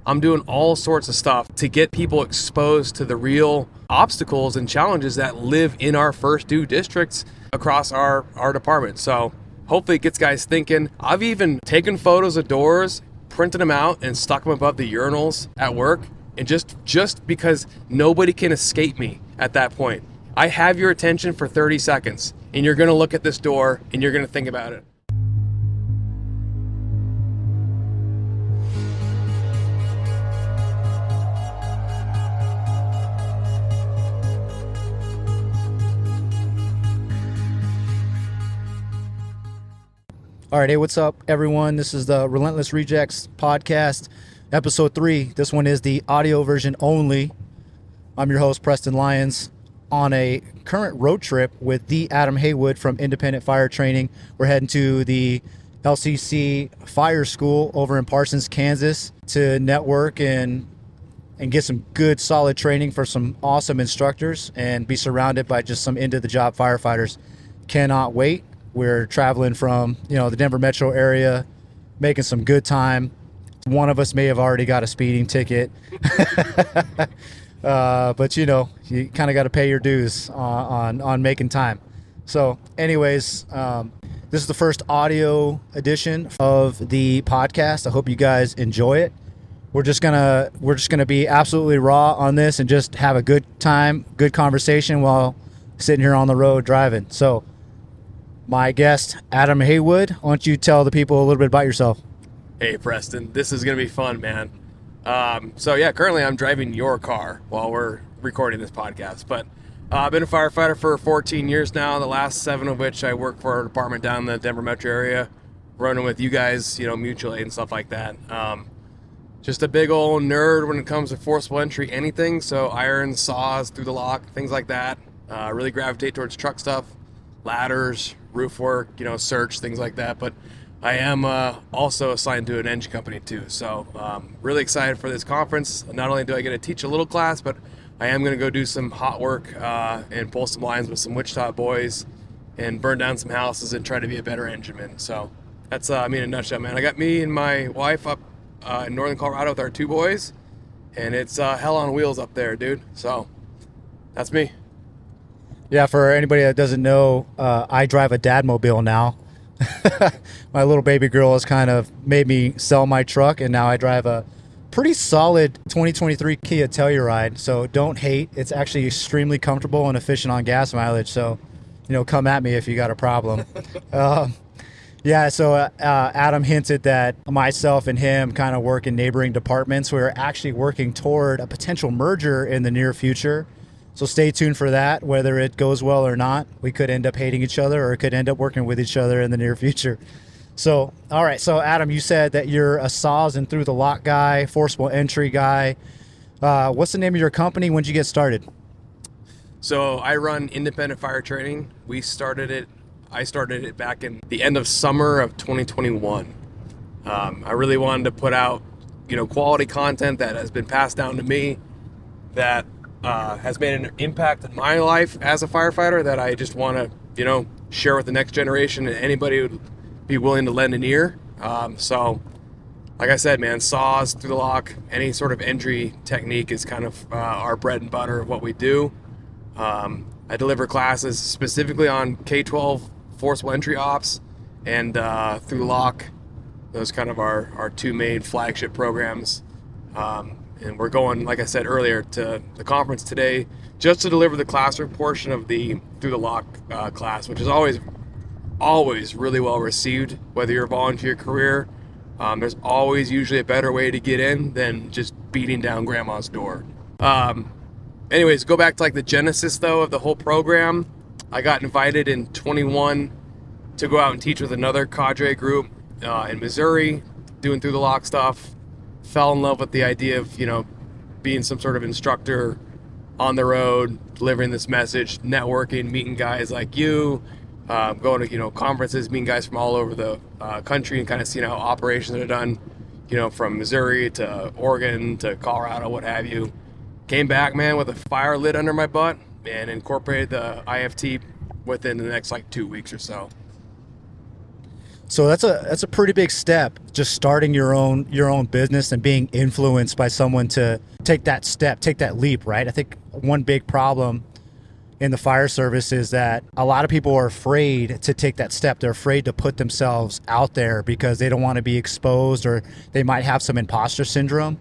I'm doing all sorts of stuff to get people exposed to the real obstacles and challenges that live in our first due districts across our department. So hopefully it gets guys thinking. I've even taken photos of doors, printed them out, and stuck them above the urinals at work. And just because nobody can escape me at that point. I have your attention for 30 seconds, and you're going to look at this door, and you're going to think about it. All right, hey, what's up, everyone? This is the Relentless Rejects podcast, episode 3. This one is the audio version only. I'm your host, Preston Lyons, on a current road trip with the Adam Haywood from Independent Fire Training. We're heading to the LCC Fire School over in Parson, Kansas, to network and get some good, solid training for some awesome instructors and be surrounded by just some into-the-job firefighters. Cannot wait. We're traveling from, the Denver metro area, making some good time. One of us may have already got a speeding ticket. But you kind of got to pay your dues on making time. So anyways, this is the first audio edition of the podcast. I hope you guys enjoy it. We're just gonna be absolutely raw on this and just have a good time, good conversation while sitting here on the road driving. So my guest, Adam Haywood, why don't you tell the people a little bit about yourself? Hey, Preston, this is going to be fun, man. Currently I'm driving your car while we're recording this podcast, but I've been a firefighter for 14 years now, the last 7 of which I work for a department down in the Denver metro area, running with you guys, mutual aid and stuff like that. Just a big old nerd when it comes to forcible entry, anything. So irons, saws, through the lock, things like that. Really gravitate towards truck stuff, ladders, roof work, search, things like that. But I am also assigned to an engine company too. So really excited for this conference. Not only do I get to teach a little class, but I am going to go do some hot work and pull some lines with some Wichita boys and burn down some houses and try to be a better engineman. So that's me in a nutshell, man. I got me and my wife up in northern Colorado with our 2 boys, and it's hell on wheels up there, dude. So that's me. Yeah, for anybody that doesn't know, I drive a dadmobile now. My little baby girl has kind of made me sell my truck, and now I drive a pretty solid 2023 Kia Telluride. So don't hate. It's actually extremely comfortable and efficient on gas mileage. So, come at me if you got a problem. Adam hinted that myself and him kind of work in neighboring departments. We're actually working toward a potential merger in the near future. So stay tuned for that, whether it goes well or not. We could end up hating each other, or it could end up working with each other in the near future. So, all right. So, Adam, you said that you're a saws and through the lock guy, forcible entry guy. What's the name of your company? When did you get started? So I run Independent Fire Training. I started it back in the end of summer of 2021. I really wanted to put out, quality content that has been passed down to me that has made an impact in my life as a firefighter that I just want to, share with the next generation and anybody who would be willing to lend an ear. So, like I said, man, saws, through the lock, any sort of entry technique is kind of our bread and butter of what we do. I deliver classes specifically on K-12 forcible entry ops and through the lock. Those kind of our 2 main flagship programs. And we're going, like I said earlier, to the conference today just to deliver the classroom portion of the through the lock class, which is always really well received, whether you're a volunteer career. There's always usually a better way to get in than just beating down grandma's door. Anyways, go back to the genesis though of the whole program. I got invited in 21 to go out and teach with another cadre group in Missouri, doing through the lock stuff. Fell in love with the idea of, being some sort of instructor on the road, delivering this message, networking, meeting guys like you, going to, conferences, meeting guys from all over the country and kind of seeing how operations are done, from Missouri to Oregon to Colorado, what have you. Came back, man, with a fire lit under my butt and incorporated the IFT within the next 2 weeks or so. So that's a pretty big step, just starting your own business and being influenced by someone to take that step, take that leap, right? I think one big problem in the fire service is that a lot of people are afraid to take that step. They're afraid to put themselves out there because they don't want to be exposed, or they might have some imposter syndrome.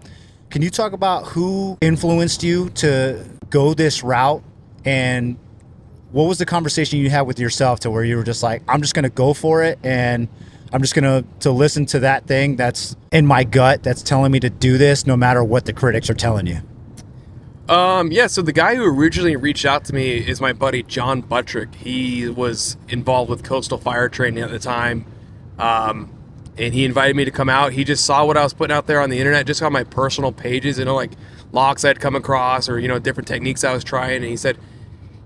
Can you talk about who influenced you to go this route, and what was the conversation you had with yourself to where you were just like, I'm just going to go for it, and I'm just going to listen to that thing that's in my gut that's telling me to do this no matter what the critics are telling you? Yeah, so the guy who originally reached out to me is my buddy John Buttrick. He was involved with coastal fire training at the time, and he invited me to come out. He just saw what I was putting out there on the internet, just on my personal pages, like locks I'd come across, or different techniques I was trying, and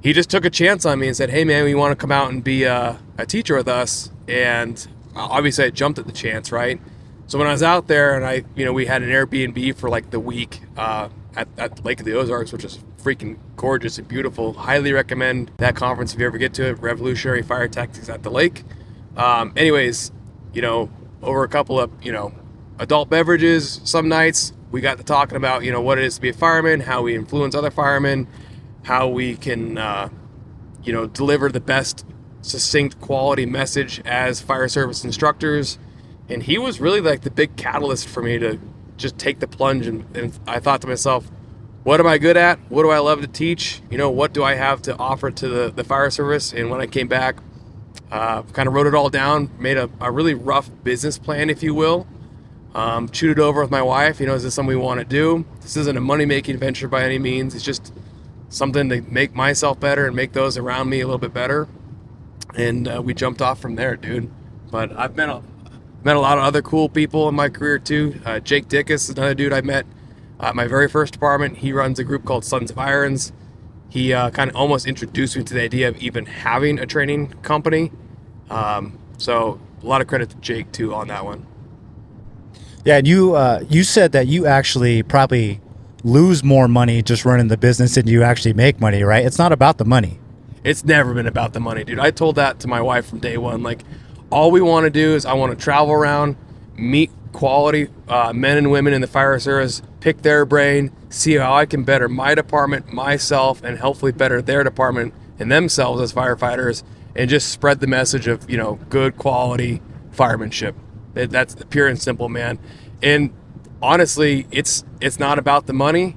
he just took a chance on me and said, hey man, we want to come out and be a teacher with us. And obviously I jumped at the chance, right? So when I was out there, and we had an Airbnb for like the week at Lake of the Ozarks, which is freaking gorgeous and beautiful. Highly recommend that conference if you ever get to it. Revolutionary Fire Tactics at the Lake. Anyways, over a couple of adult beverages some nights, we got to talking about what it is to be a fireman, how we influence other firemen, how we can deliver the best succinct quality message as fire service instructors. And he was really like the big catalyst for me to just take the plunge, and I thought to myself, what am I good at? What do I love to teach? What do I have to offer to the fire service? And when I came back, kind of wrote it all down, made a really rough business plan, if you will. Chewed it over with my wife. Is this something we want to do? This isn't a money-making venture by any means. It's just something to make myself better and make those around me a little bit better. And we jumped off from there, dude. But I've met a lot of other cool people in my career too. Jake Dickus is another dude I met at my very first department. He runs a group called Sons of Irons. He kind of almost introduced me to the idea of even having a training company. So a lot of credit to Jake too on that one. Yeah, and you said that you actually probably lose more money just running the business than you actually make money, right? It's not about the money. It's never been about the money, dude. I told that to my wife from day one. Like, all we want to do is I want to travel around, meet quality men and women in the fire service, pick their brain, see how I can better my department, myself, and hopefully better their department and themselves as firefighters, and just spread the message of, good quality firemanship. That's pure and simple, man. And honestly, it's not about the money.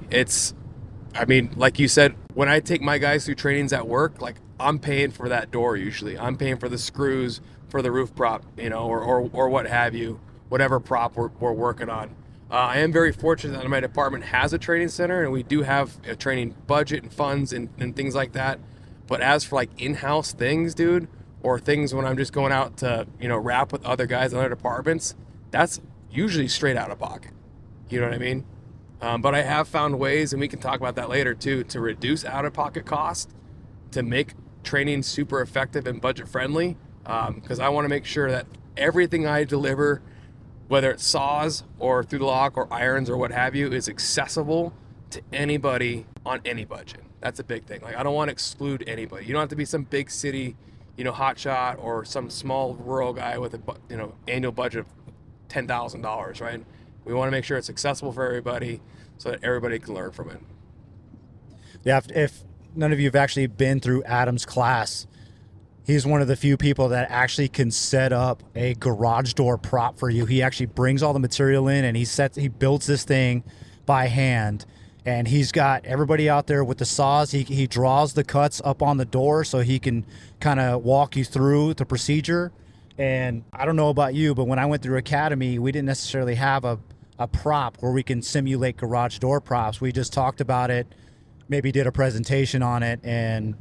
Like you said, when I take my guys through trainings at work, like, I'm paying for that door usually. I'm paying for the screws for the roof prop, or what have you, whatever prop we're working on. I am very fortunate that my department has a training center, and we do have a training budget and funds and things like that. But as for like in-house things, dude, or things when I'm just going out to, rap with other guys in other departments, that's usually straight out of pocket. You know what I mean? But I have found ways, and we can talk about that later too, to reduce out-of-pocket cost, to make training super effective and budget-friendly, because I want to make sure that everything I deliver, whether it's saws or through the lock or irons or what have you, is accessible to anybody on any budget. That's a big thing. Like, I don't want to exclude anybody. You don't have to be some big city, hotshot, or some small rural guy with a annual budget of $10,000, right? We want to make sure it's accessible for everybody so that everybody can learn from it. Yeah, if none of you have actually been through Adam's class, he's one of the few people that actually can set up a garage door prop for you. He actually brings all the material in, and he builds this thing by hand. And he's got everybody out there with the saws. He draws the cuts up on the door so he can kind of walk you through the procedure. And I don't know about you, but when I went through Academy, we didn't necessarily have a prop where we can simulate garage door props. We just talked about it, maybe did a presentation on it, and,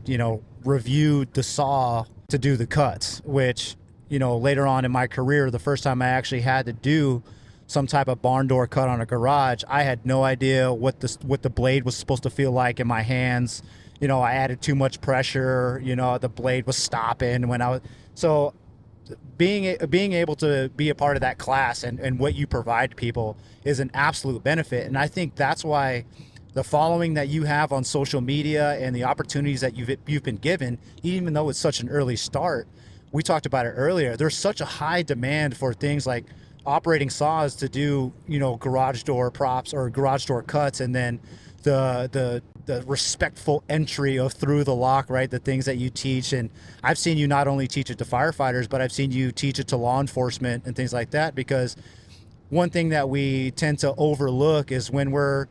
reviewed the saw to do the cuts, which, later on in my career, the first time I actually had to do some type of barn door cut on a garage, I had no idea what the blade was supposed to feel like in my hands. I added too much pressure, the blade was stopping so being able to be a part of that class and what you provide to people is an absolute benefit. And I think that's why the following that you have on social media and the opportunities that you've been given, even though it's such an early start, we talked about it earlier. There's such a high demand for things like operating saws to do, garage door props or garage door cuts, and then the respectful entry of through the lock, right? The things that you teach. And I've seen you not only teach it to firefighters, but I've seen you teach it to law enforcement and things like that, because one thing that we tend to overlook is when we're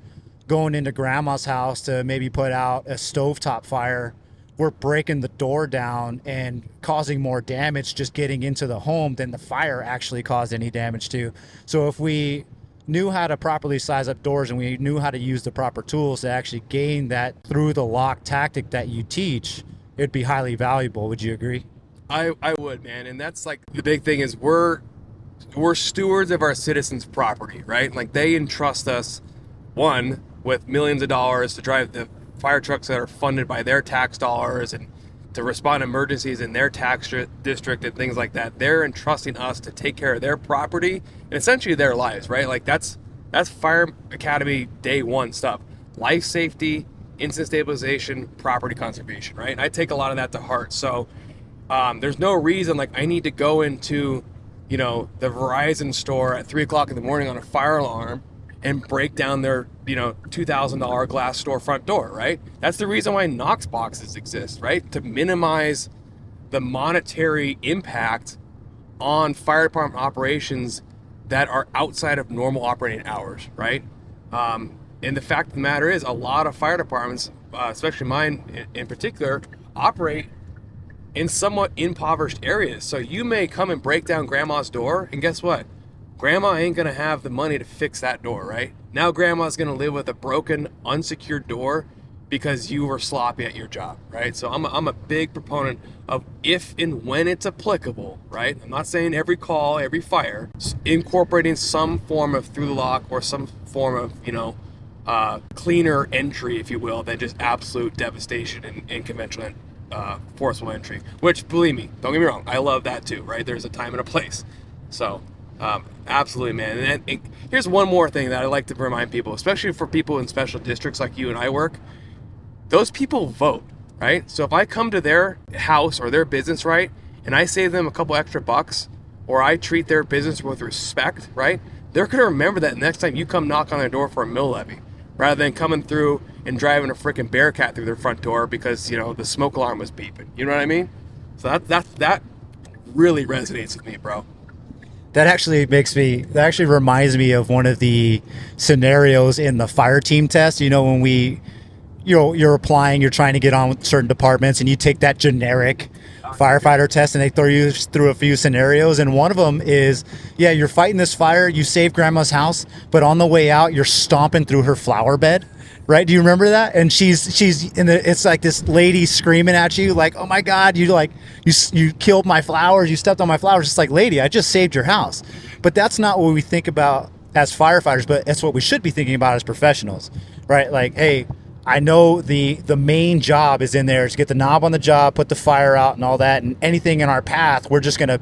going into grandma's house to maybe put out a stovetop fire, we're breaking the door down and causing more damage just getting into the home than the fire actually caused any damage to. So if we knew how to properly size up doors and we knew how to use the proper tools to actually gain that through the lock tactic that you teach, it'd be highly valuable. Would you agree? I would, man. And that's like the big thing is we're stewards of our citizens' property, right? Like they entrust us, one, with millions of dollars to drive the fire trucks that are funded by their tax dollars and to respond to emergencies in their tax district and things like that. They're entrusting us to take care of their property and essentially their lives, right? Like that's Fire Academy day one stuff. Life safety, instant stabilization, property conservation, right? And I take a lot of that to heart. So there's no reason like I need to go into, the Verizon store at 3:00 in the morning on a fire alarm and break down their, $2,000 glass storefront door, right? That's the reason why Knox boxes exist, right? To minimize the monetary impact on fire department operations that are outside of normal operating hours, right? And the fact of the matter is a lot of fire departments, especially mine in particular, operate in somewhat impoverished areas. So you may come and break down grandma's door, and guess what? Grandma ain't gonna have the money to fix that door, right? Now grandma's gonna live with a broken, unsecured door because you were sloppy at your job, right? So I'm a big proponent of if and when it's applicable, right? I'm not saying every call, every fire, incorporating some form of through the lock or some form of, cleaner entry, if you will, than just absolute devastation and conventional forcible entry, which, believe me, don't get me wrong, I love that too, right? There's a time and a place. So absolutely, man. And here's one more thing that I like to remind people, especially for people in special districts like you and I work. Those people vote, right? So if I come to their house or their business, right, and I save them a couple extra bucks, or I treat their business with respect, right, they're going to remember that next time you come knock on their door for a mill levy, rather than coming through and driving a freaking Bearcat through their front door because, the smoke alarm was beeping. You know what I mean? So that really resonates with me, bro. That actually reminds me of one of the scenarios in the fire team test. When you're applying, you're trying to get on with certain departments, and you take that generic firefighter test, and they throw you through a few scenarios. And one of them is, you're fighting this fire, you save grandma's house, but on the way out, you're stomping through her flower bed. Right? Do you remember that? And she's it's like this lady screaming at you like, "Oh my God, you killed my flowers, you stepped on my flowers." It's like, lady, I just saved your house. But that's not what we think about as firefighters, but that's what we should be thinking about as professionals, right? Like, hey, I know the main job is in there is get the knob on the job, put the fire out and all that, and anything in our path, we're just going to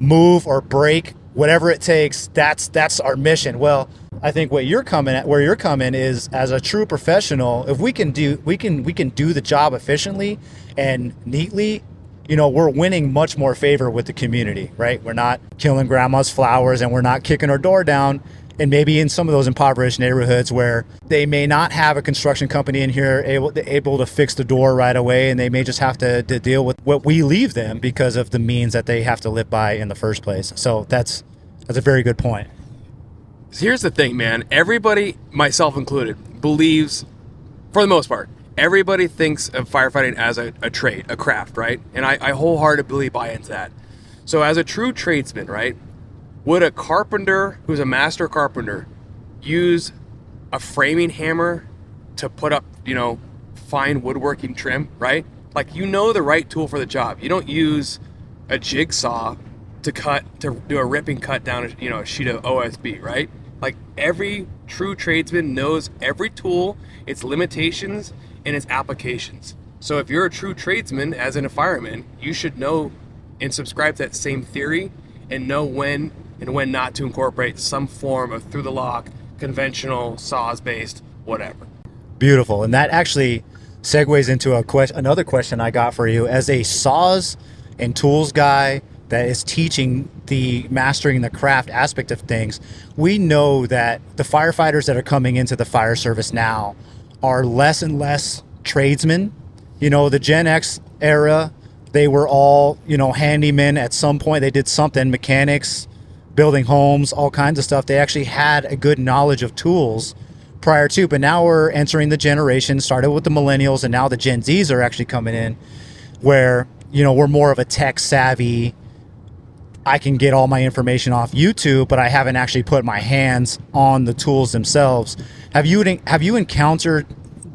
move or break whatever it takes. That's our mission. Well, I think where you're coming is, as a true professional, if we can do the job efficiently and neatly, we're winning much more favor with the community, right? We're not killing grandma's flowers, and we're not kicking her door down. And maybe in some of those impoverished neighborhoods where they may not have a construction company in here able to fix the door right away, and they may just have to deal with what we leave them because of the means that they have to live by in the first place. So that's a very good point. Here's the thing, man. Everybody, myself included, believes, for the most part, everybody thinks of firefighting as a trade, a craft, right? And I wholeheartedly buy into that. So as a true tradesman, right, would a carpenter who's a master carpenter use a framing hammer to put up, fine woodworking trim, right? Like, the right tool for the job. You don't use a jigsaw to do a ripping cut down a sheet of OSB, right? Like, every true tradesman knows every tool, its limitations, and its applications. So if you're a true tradesman, as in a fireman, you should know and subscribe to that same theory and know when and when not to incorporate some form of through the lock, conventional, saws-based, whatever. Beautiful. And that actually segues into another question I got for you. As a saws and tools guy that is teaching the mastering the craft aspect of things, we know that the firefighters that are coming into the fire service now are less and less tradesmen. The Gen X era, they were all, handymen at some point. They did something, mechanics, building homes, all kinds of stuff. They actually had a good knowledge of tools prior to, but now we're entering the generation, started with the millennials, and now the Gen Zs are actually coming in where, we're more of a tech savvy. I can get all my information off YouTube, but I haven't actually put my hands on the tools themselves. Have you encountered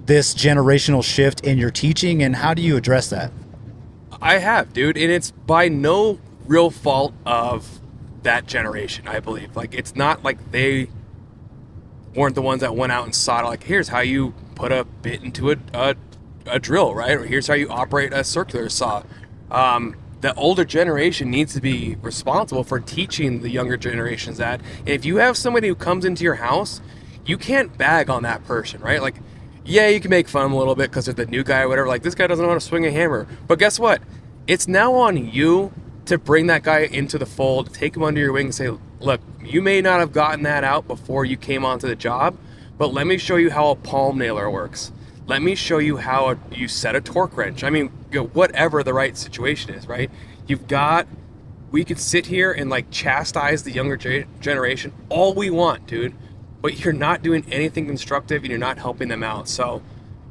this generational shift in your teaching, and how do you address that? I have, dude, and it's by no real fault of that generation, I believe. Like, it's not like they weren't the ones that went out and sought, like, here's how you put a bit into a drill, right? Or here's how you operate a circular saw. The older generation needs to be responsible for teaching the younger generations that. And if you have somebody who comes into your house, you can't bag on that person, right? Like, yeah, you can make fun of them a little bit because they're the new guy or whatever. Like, this guy doesn't know how to swing a hammer. But guess what? It's now on you to bring that guy into the fold, take him under your wing and say, look, you may not have gotten that out before you came onto the job, but let me show you how a palm nailer works. Let me show you how you set a torque wrench. I mean, whatever the right situation is, right? We could sit here and like chastise the younger generation all we want, dude, but you're not doing anything constructive and you're not helping them out. So,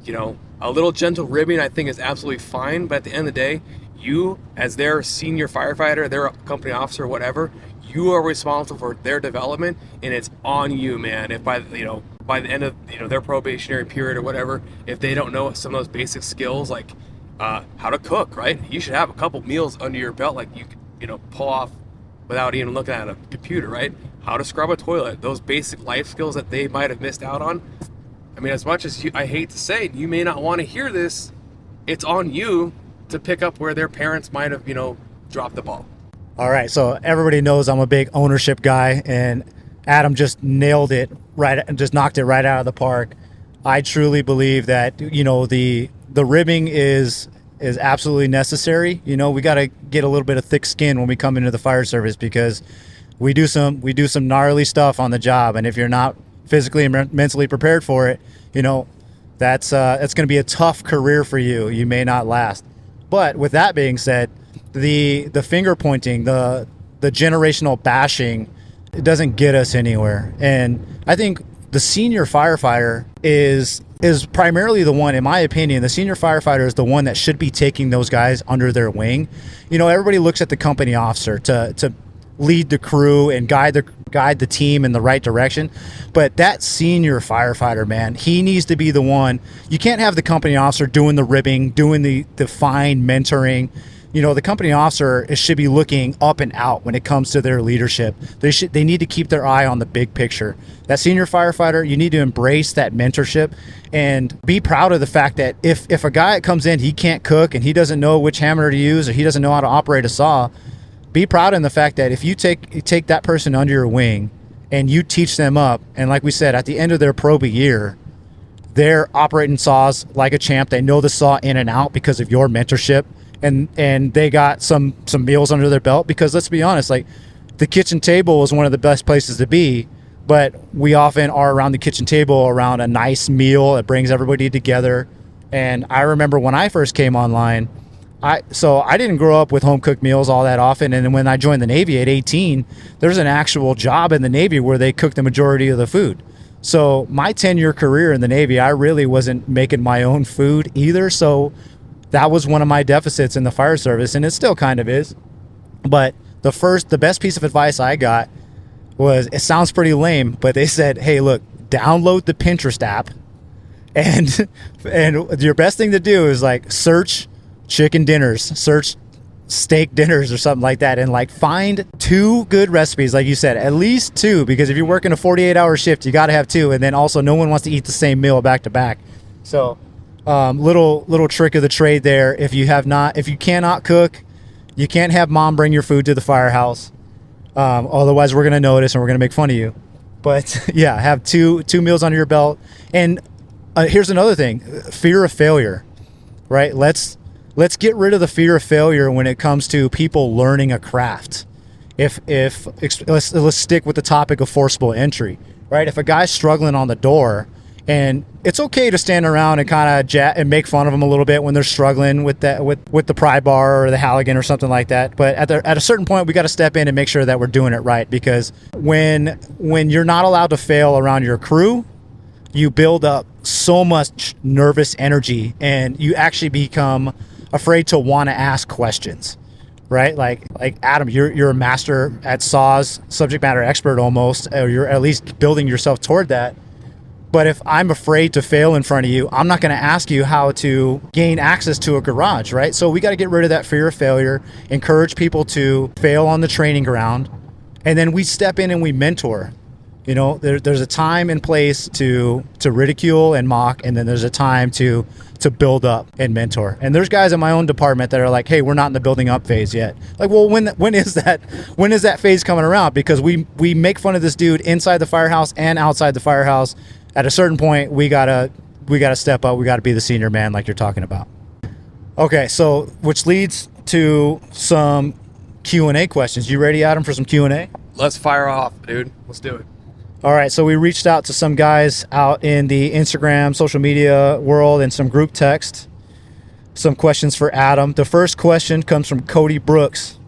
a little gentle ribbing I think is absolutely fine, but at the end of the day, you, as their senior firefighter, their company officer, whatever, you are responsible for their development, and it's on you, man. If by the end of their probationary period or whatever, if they don't know some of those basic skills like how to cook, right? You should have a couple meals under your belt, like you could pull off without even looking at a computer, right? How to scrub a toilet, those basic life skills that they might have missed out on. I mean, as much as I hate to say it, you may not want to hear this, it's on you to pick up where their parents might have, dropped the ball. All right, so everybody knows I'm a big ownership guy, and Adam just nailed it right, just knocked it right out of the park. I truly believe that the ribbing is absolutely necessary. We got to get a little bit of thick skin when we come into the fire service, because we do some gnarly stuff on the job, and if you're not physically and mentally prepared for it, that's going to be a tough career for you. You may not last. But with that being said, the finger pointing, the generational bashing, it doesn't get us anywhere. And I think the senior firefighter is primarily the one, in my opinion, the senior firefighter is the one that should be taking those guys under their wing. Everybody looks at the company officer to lead the crew and guide the team in the right direction. But that senior firefighter, man, he needs to be the one. You can't have the company officer doing the ribbing, doing the fine mentoring. The company officer should be looking up and out when it comes to their leadership. They need to keep their eye on the big picture. That senior firefighter, you need to embrace that mentorship and be proud of the fact that if a guy comes in, he can't cook and he doesn't know which hammer to use or he doesn't know how to operate a saw, be proud in the fact that if you take that person under your wing and you teach them up, and like we said, at the end of their probe year, they're operating saws like a champ. They know the saw in and out because of your mentorship, and they got some meals under their belt. Because let's be honest, like, the kitchen table is one of the best places to be, but we often are around the kitchen table around a nice meal that brings everybody together. And I remember when I first came online, I didn't grow up with home cooked meals all that often, and when I joined the Navy at 18, there's an actual job in the Navy where they cook the majority of the food. So my 10-year career in the Navy, I really wasn't making my own food either. So that was one of my deficits in the fire service, and it still kind of is. But the best piece of advice I got was, it sounds pretty lame, but they said, hey, look, download the Pinterest app, and your best thing to do is like search chicken dinners, search steak dinners or something like that, and like find 2 good recipes, like you said, at least 2, because if you're working a 48-hour shift, you got to have 2, and then also no one wants to eat the same meal back to back. So little trick of the trade there. If you cannot cook, you can't have mom bring your food to the firehouse, otherwise we're going to notice and we're going to make fun of you. But yeah, have two meals under your belt. And here's another thing, fear of failure, right? Let's let's get rid of the fear of failure when it comes to people learning a craft. Let's stick with the topic of forcible entry, right? If a guy's struggling on the door, and it's okay to stand around and kind of and make fun of them a little bit when they're struggling with that, with the pry bar or the Halligan or something like that. But at a certain point, we got to step in and make sure that we're doing it right, because when you're not allowed to fail around your crew, you build up so much nervous energy, and you actually become afraid to want to ask questions, right? Like Adam, you're a master at saws, subject matter expert almost, or you're at least building yourself toward that. But if I'm afraid to fail in front of you, I'm not going to ask you how to gain access to a garage, right? So we got to get rid of that fear of failure, encourage people to fail on the training ground, and then we step in and we mentor. You know, there's a time and place to ridicule and mock, and then there's a time to build up and mentor. And there's guys in my own department that are like, hey, we're not in the building up phase yet. Like, well, when is that phase coming around? Because we make fun of this dude inside the firehouse and outside the firehouse. At a certain point, we gotta step up. We gotta be the senior man, like you're talking about. Okay, so which leads to some Q&A questions. You ready, Adam, for some Q&A? Let's fire off, dude. Let's do it. All right, so we reached out to some guys out in the Instagram, social media world, and some group text. Some questions for Adam. The first question comes from Cody Brooks.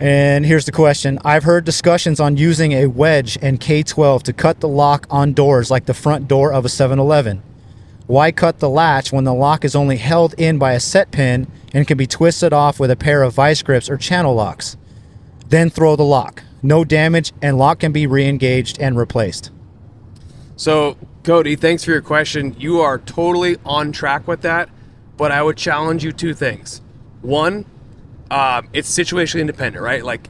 And here's the question. I've heard discussions on using a wedge and K-12 to cut the lock on doors like the front door of a 7-Eleven. Why cut the latch when the lock is only held in by a set pin and can be twisted off with a pair of vice grips or channel locks? Then throw the lock. No damage, and lock can be re-engaged and replaced. So, Cody, thanks for your question. You are totally on track with that, but I would challenge you two things. One, it's situationally independent, right? Like,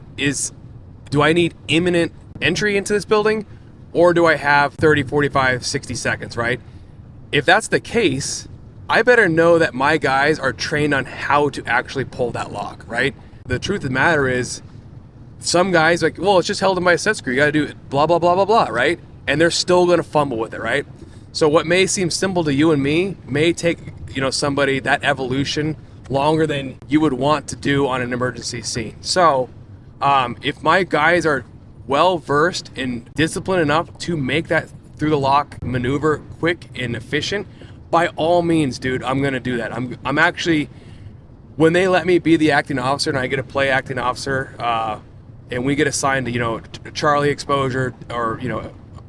do I need imminent entry into this building, or do I have 30, 45, 60 seconds, right? If that's the case, I better know that my guys are trained on how to actually pull that lock, right? The truth of the matter is, some guys like, well, it's just held in by a set screw. You got to do it, blah, blah, blah, blah, blah, right? And they're still going to fumble with it, right? So what may seem simple to you and me may take, somebody that evolution longer than you would want to do on an emergency scene. So if my guys are well versed and disciplined enough to make that through the lock maneuver quick and efficient, by all means, dude, I'm going to do that. I'm actually, when they let me be the acting officer and I get to play acting officer, and we get assigned to, Charlie exposure or,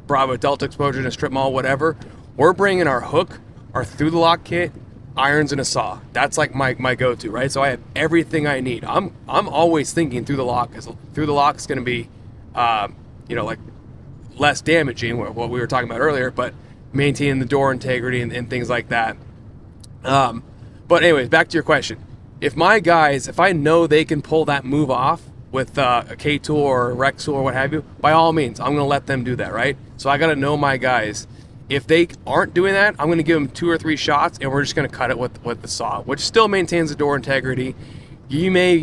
Bravo Delta exposure in a strip mall, whatever, we're bringing our hook, our through the lock kit, irons, and a saw. That's like my go-to, right? So I have everything I need. I'm always thinking through the lock, because through the lock is going to be, like less damaging, what we were talking about earlier, but maintaining the door integrity and things like that. But anyways, back to your question. If my guys, if I know they can pull that move off with a K-tool or a Rex tool or what have you, by all means, I'm going to let them do that, right? So I got to know my guys. If they aren't doing that, I'm going to give them 2 or 3 shots, and we're just going to cut it with the saw, which still maintains the door integrity. You may,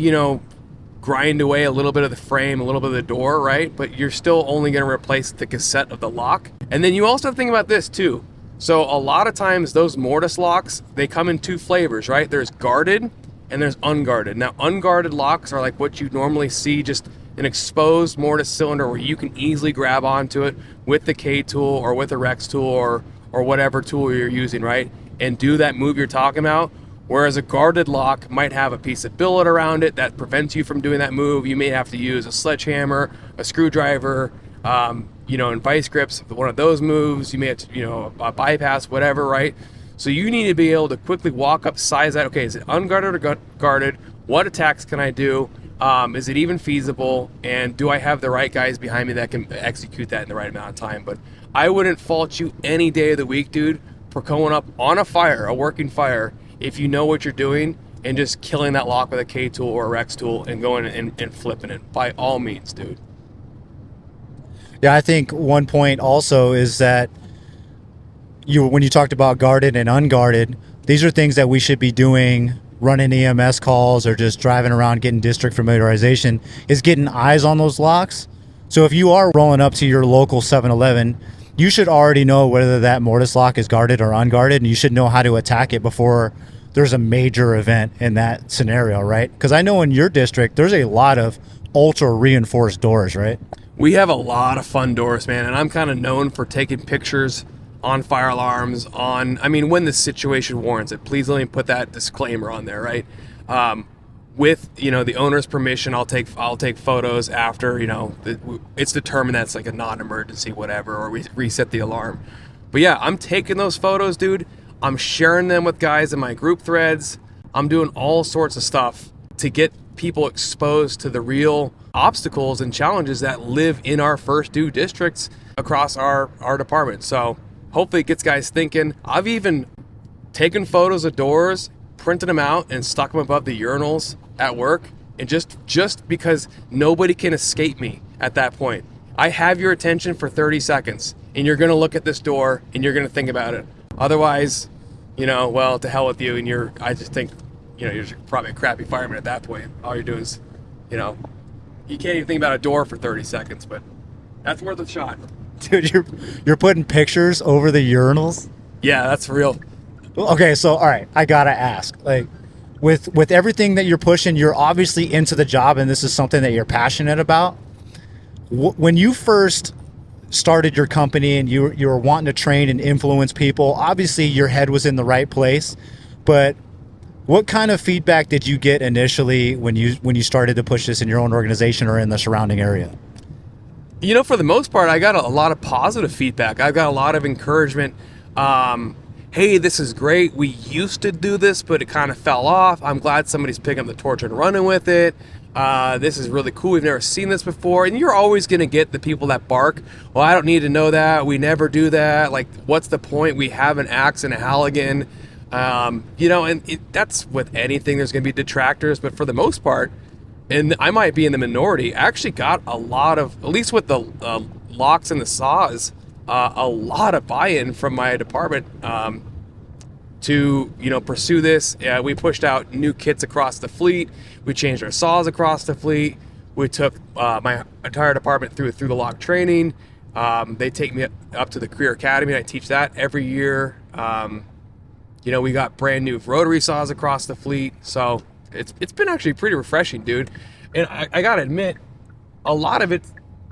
grind away a little bit of the frame, a little bit of the door, right? But you're still only going to replace the cassette of the lock. And then you also have to think about this too. So a lot of times those mortise locks, they come in 2 flavors, right? There's guarded and there's unguarded. Now, unguarded locks are like what you normally see, just an exposed mortise cylinder where you can easily grab onto it with the K-tool or with a Rex tool or whatever tool you're using, right? And do that move you're talking about. Whereas a guarded lock might have a piece of billet around it that prevents you from doing that move. You may have to use a sledgehammer, a screwdriver, and vice grips for one of those moves. You may have to, a bypass, whatever, right? So you need to be able to quickly walk up, size that. Okay, is it unguarded or guarded? What attacks can I do? Is it even feasible? And do I have the right guys behind me that can execute that in the right amount of time? But I wouldn't fault you any day of the week, dude, for going up on a working fire, if you know what you're doing, and just killing that lock with a K-tool or a Rex tool and going and flipping it. By all means, dude. Yeah, I think one point also is that when you talked about guarded and unguarded, these are things that we should be doing, running EMS calls or just driving around getting district familiarization, is getting eyes on those locks. So if you are rolling up to your local 7-Eleven, you should already know whether that mortise lock is guarded or unguarded, and you should know how to attack it before there's a major event in that scenario, right? Because I know in your district, there's a lot of ultra reinforced doors, right? We have a lot of fun doors, man, and I'm kind of known for taking pictures on fire alarms, when the situation warrants it. Please let me put that disclaimer on there, right? With the owner's permission, I'll take photos after it's determined that's like a non-emergency, whatever, or we reset the alarm. But yeah, I'm taking those photos, dude. I'm sharing them with guys in my group threads. I'm doing all sorts of stuff to get people exposed to the real obstacles and challenges that live in our first due districts across our department. So hopefully it gets guys thinking. I've even taken photos of doors, printed them out, and stuck them above the urinals at work. And just because nobody can escape me at that point. I have your attention for 30 seconds, and you're going to look at this door, and you're going to think about it. Otherwise, well, to hell with you. And I just think, you're probably a crappy fireman at that point. All you're doing is, you can't even think about a door for 30 seconds, but that's worth a shot. Dude, you're putting pictures over the urinals? Yeah, that's real. Okay, so all right, I gotta ask, like, with everything that you're pushing, you're obviously into the job, and this is something that you're passionate about. When you first started your company and you were wanting to train and influence people, obviously your head was in the right place, but what kind of feedback did you get initially when you started to push this in your own organization or in the surrounding area? For the most part, I got a lot of positive feedback. I've got a lot of encouragement. Hey, this is great. We used to do this, but it kind of fell off. I'm glad somebody's picking up the torch and running with it. This is really cool. We've never seen this before. And you're always going to get the people that bark. Well, I don't need to know that. We never do that. Like, what's the point? We have an axe and a Halligan. That's with anything. There's going to be detractors. But for the most part, and I might be in the minority, I actually got a lot of, at least with the locks and the saws, a lot of buy-in from my department to pursue this. We pushed out new kits across the fleet. We changed our saws across the fleet. We took my entire department through the lock training. They take me up to the Career Academy. I teach that every year. We got brand new rotary saws across the fleet. So it's been actually pretty refreshing, dude. And I gotta admit, a lot of it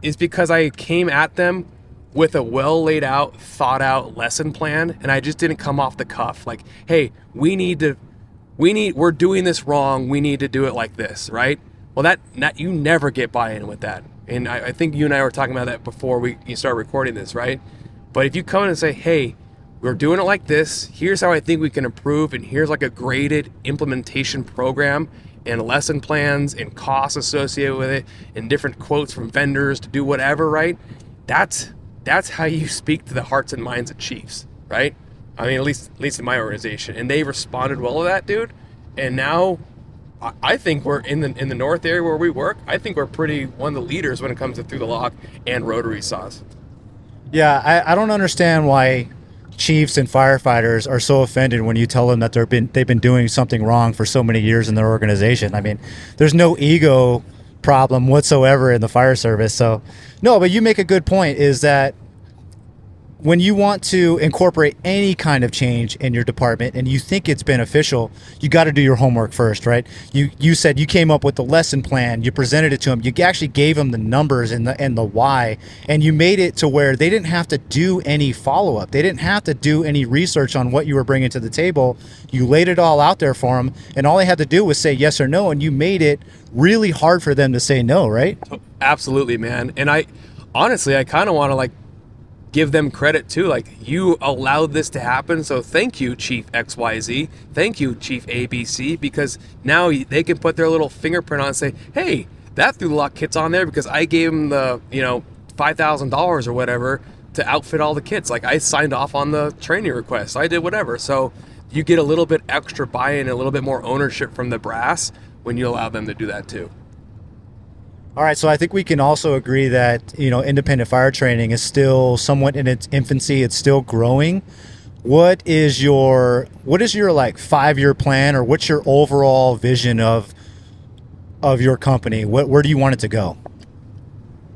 is because I came at them with a well laid out, thought out lesson plan, and I just didn't come off the cuff like, hey, we're doing this wrong, we need to do it like this, right? Well, that you never get buy-in with that. And I think you and I were talking about that before you started recording this, right? But if you come in and say, hey, we're doing it like this, here's how I think we can improve, and here's like a graded implementation program and lesson plans and costs associated with it and different quotes from vendors to do whatever, right? That's how you speak to the hearts and minds of chiefs, right? I mean, at least in my organization. And they responded well to that, dude. And now I think we're in the north area where we work, I think we're pretty one of the leaders when it comes to through the lock and rotary saws. Yeah, I don't understand why chiefs and firefighters are so offended when you tell them that they've been doing something wrong for so many years in their organization. I mean, there's no ego problem whatsoever in the fire service. So no, but you make a good point, is that when you want to incorporate any kind of change in your department and you think it's beneficial, you got to do your homework first, right? You said you came up with the lesson plan, you presented it to them, you actually gave them the numbers and the why, and you made it to where they didn't have to do any follow-up. They didn't have to do any research on what you were bringing to the table. You laid it all out there for them, and all they had to do was say yes or no, and you made it really hard for them to say no, right? Absolutely, man. And I honestly kind of want to give them credit too. Like, you allowed this to happen, so thank you, Chief XYZ. Thank you, Chief ABC, because now they can put their little fingerprint on and say, hey, that through the lock kit's on there because I gave them the $5,000 or whatever to outfit all the kits. Like, I signed off on the training request, I did whatever. So you get a little bit extra buy-in, a little bit more ownership from the brass when you allow them to do that too. All right, so I think we can also agree that, independent fire training is still somewhat in its infancy. It's still growing. What is your 5-year plan, or what's your overall vision of your company? Where do you want it to go?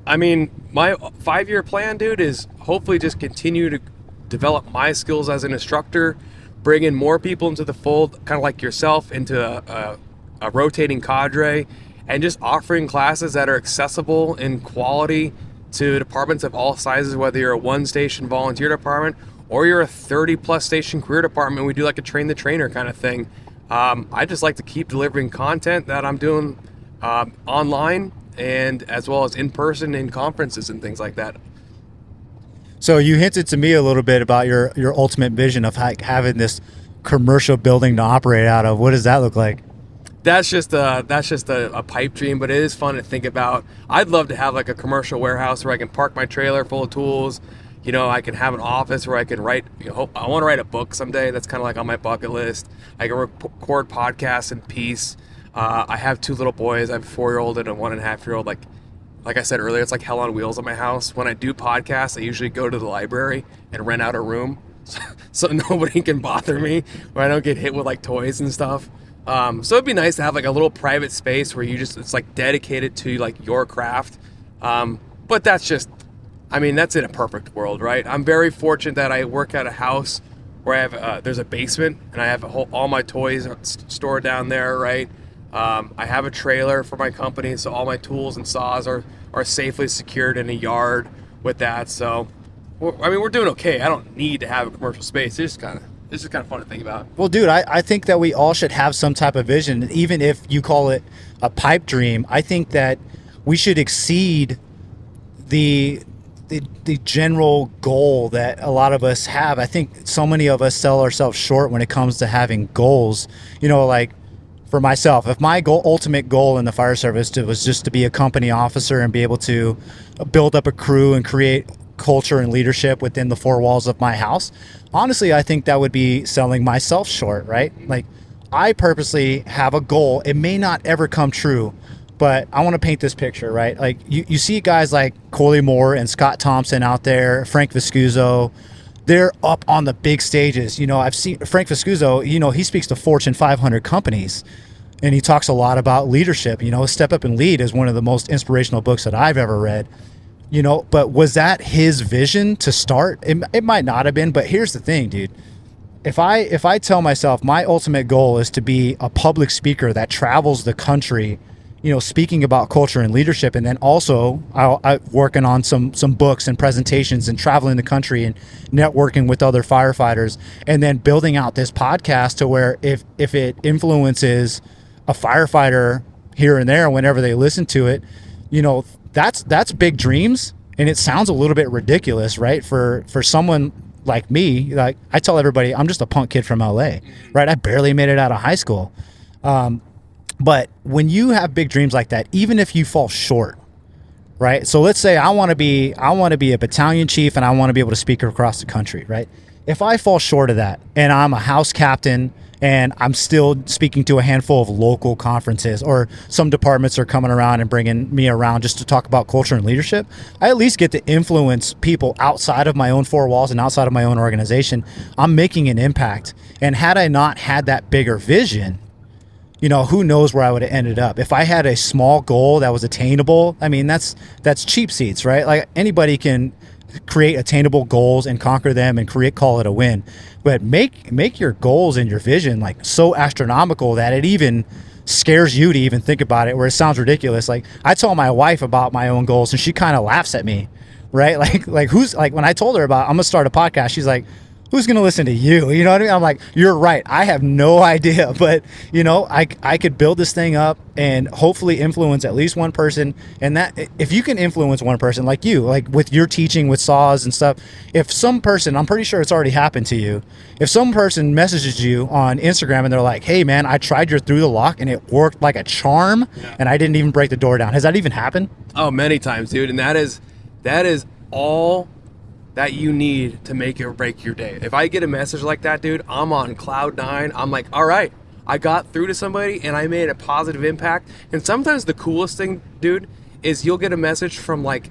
I mean, my 5-year plan, dude, is hopefully just continue to develop my skills as an instructor, bringing more people into the fold, kind of like yourself, into a rotating cadre, and just offering classes that are accessible in quality to departments of all sizes, whether you're a 1-station volunteer department or you're a 30-plus station career department. We do like a train the trainer kind of thing. I just like to keep delivering content that I'm doing online, and as well as in person in conferences and things like that. So you hinted to me a little bit about your ultimate vision of having this commercial building to operate out of. What does that look like? That's just a pipe dream, but it is fun to think about. I'd love to have like a commercial warehouse where I can park my trailer full of tools. I can have an office where I can write. I want to write a book someday. That's kind of like on my bucket list. I can record podcasts in peace. I have 2 little boys. I have a 4-year-old and a 1.5-year-old. Like I said earlier, it's like hell on wheels at my house. When I do podcasts, I usually go to the library and rent out a room so nobody can bother me, or I don't get hit with like toys and stuff. So it'd be nice to have like a little private space where it's like dedicated to like your craft. But that's that's in a perfect world, right? I'm very fortunate that I work at a house where I have there's a basement and I have all my toys stored down there, right? I have a trailer for my company, so all my tools and saws are safely secured in a yard with that. So, we're doing okay. I don't need to have a commercial space. It's just kind of fun to think about. Well, dude, I think that we all should have some type of vision, even if you call it a pipe dream. I think that we should exceed the general goal that a lot of us have. I think so many of us sell ourselves short when it comes to having goals. Like, for myself, if my ultimate goal in the fire service was just to be a company officer and be able to build up a crew and create culture and leadership within the 4 walls of my house, honestly, I think that would be selling myself short, right? Like, I purposely have a goal. It may not ever come true, but I want to paint this picture, right? Like, you see guys like Coley Moore and Scott Thompson out there, Frank Viscuso. They're up on the big stages. I've seen Frank Viscuso, he speaks to Fortune 500 companies, and he talks a lot about leadership. Step Up and Lead is one of the most inspirational books that I've ever read. But was that his vision to start? It might not have been, but here's the thing, dude. If I tell myself my ultimate goal is to be a public speaker that travels the country, speaking about culture and leadership, and then also I working on some books and presentations and traveling the country and networking with other firefighters, and then building out this podcast to where if it influences a firefighter here and there whenever they listen to it, that's big dreams. And it sounds a little bit ridiculous, right? For someone like me, like I tell everybody, I'm just a punk kid from LA, right? I barely made it out of high school. But when you have big dreams like that, even if you fall short, right? So let's say I want to be a battalion chief and I want to be able to speak across the country, right? If I fall short of that and I'm a house captain and I'm still speaking to a handful of local conferences, or some departments are coming around and bringing me around just to talk about culture and leadership, I at least get to influence people outside of my own 4 walls and outside of my own organization. I'm making an impact. And had I not had that bigger vision, who knows where I would have ended up. If I had a small goal that was attainable, that's cheap seats, right? Like, anybody can create attainable goals and conquer them and call it a win. But make your goals and your vision like so astronomical that it even scares you to even think about it, where it sounds ridiculous. Like, I tell my wife about my own goals and she kind of laughs at me, right? Like who's like, when I told her about I'm gonna start a podcast, she's like, who's going to listen to you? You know what I mean? I'm like, you're right. I have no idea, but I could build this thing up and hopefully influence at least one person. And that, if you can influence one person like you, like with your teaching with saws and stuff, if some person, I'm pretty sure it's already happened to you, if some person messages you on Instagram and they're like, hey man, I tried your Through the Lock and it worked like a charm, and I didn't even break the door down. Has that even happened? Oh, many times, dude. And that is all that you need to make or break your day. If I get a message like that, dude, I'm on cloud 9. I'm like, all right, I got through to somebody and I made a positive impact. And sometimes the coolest thing, dude, is you'll get a message from like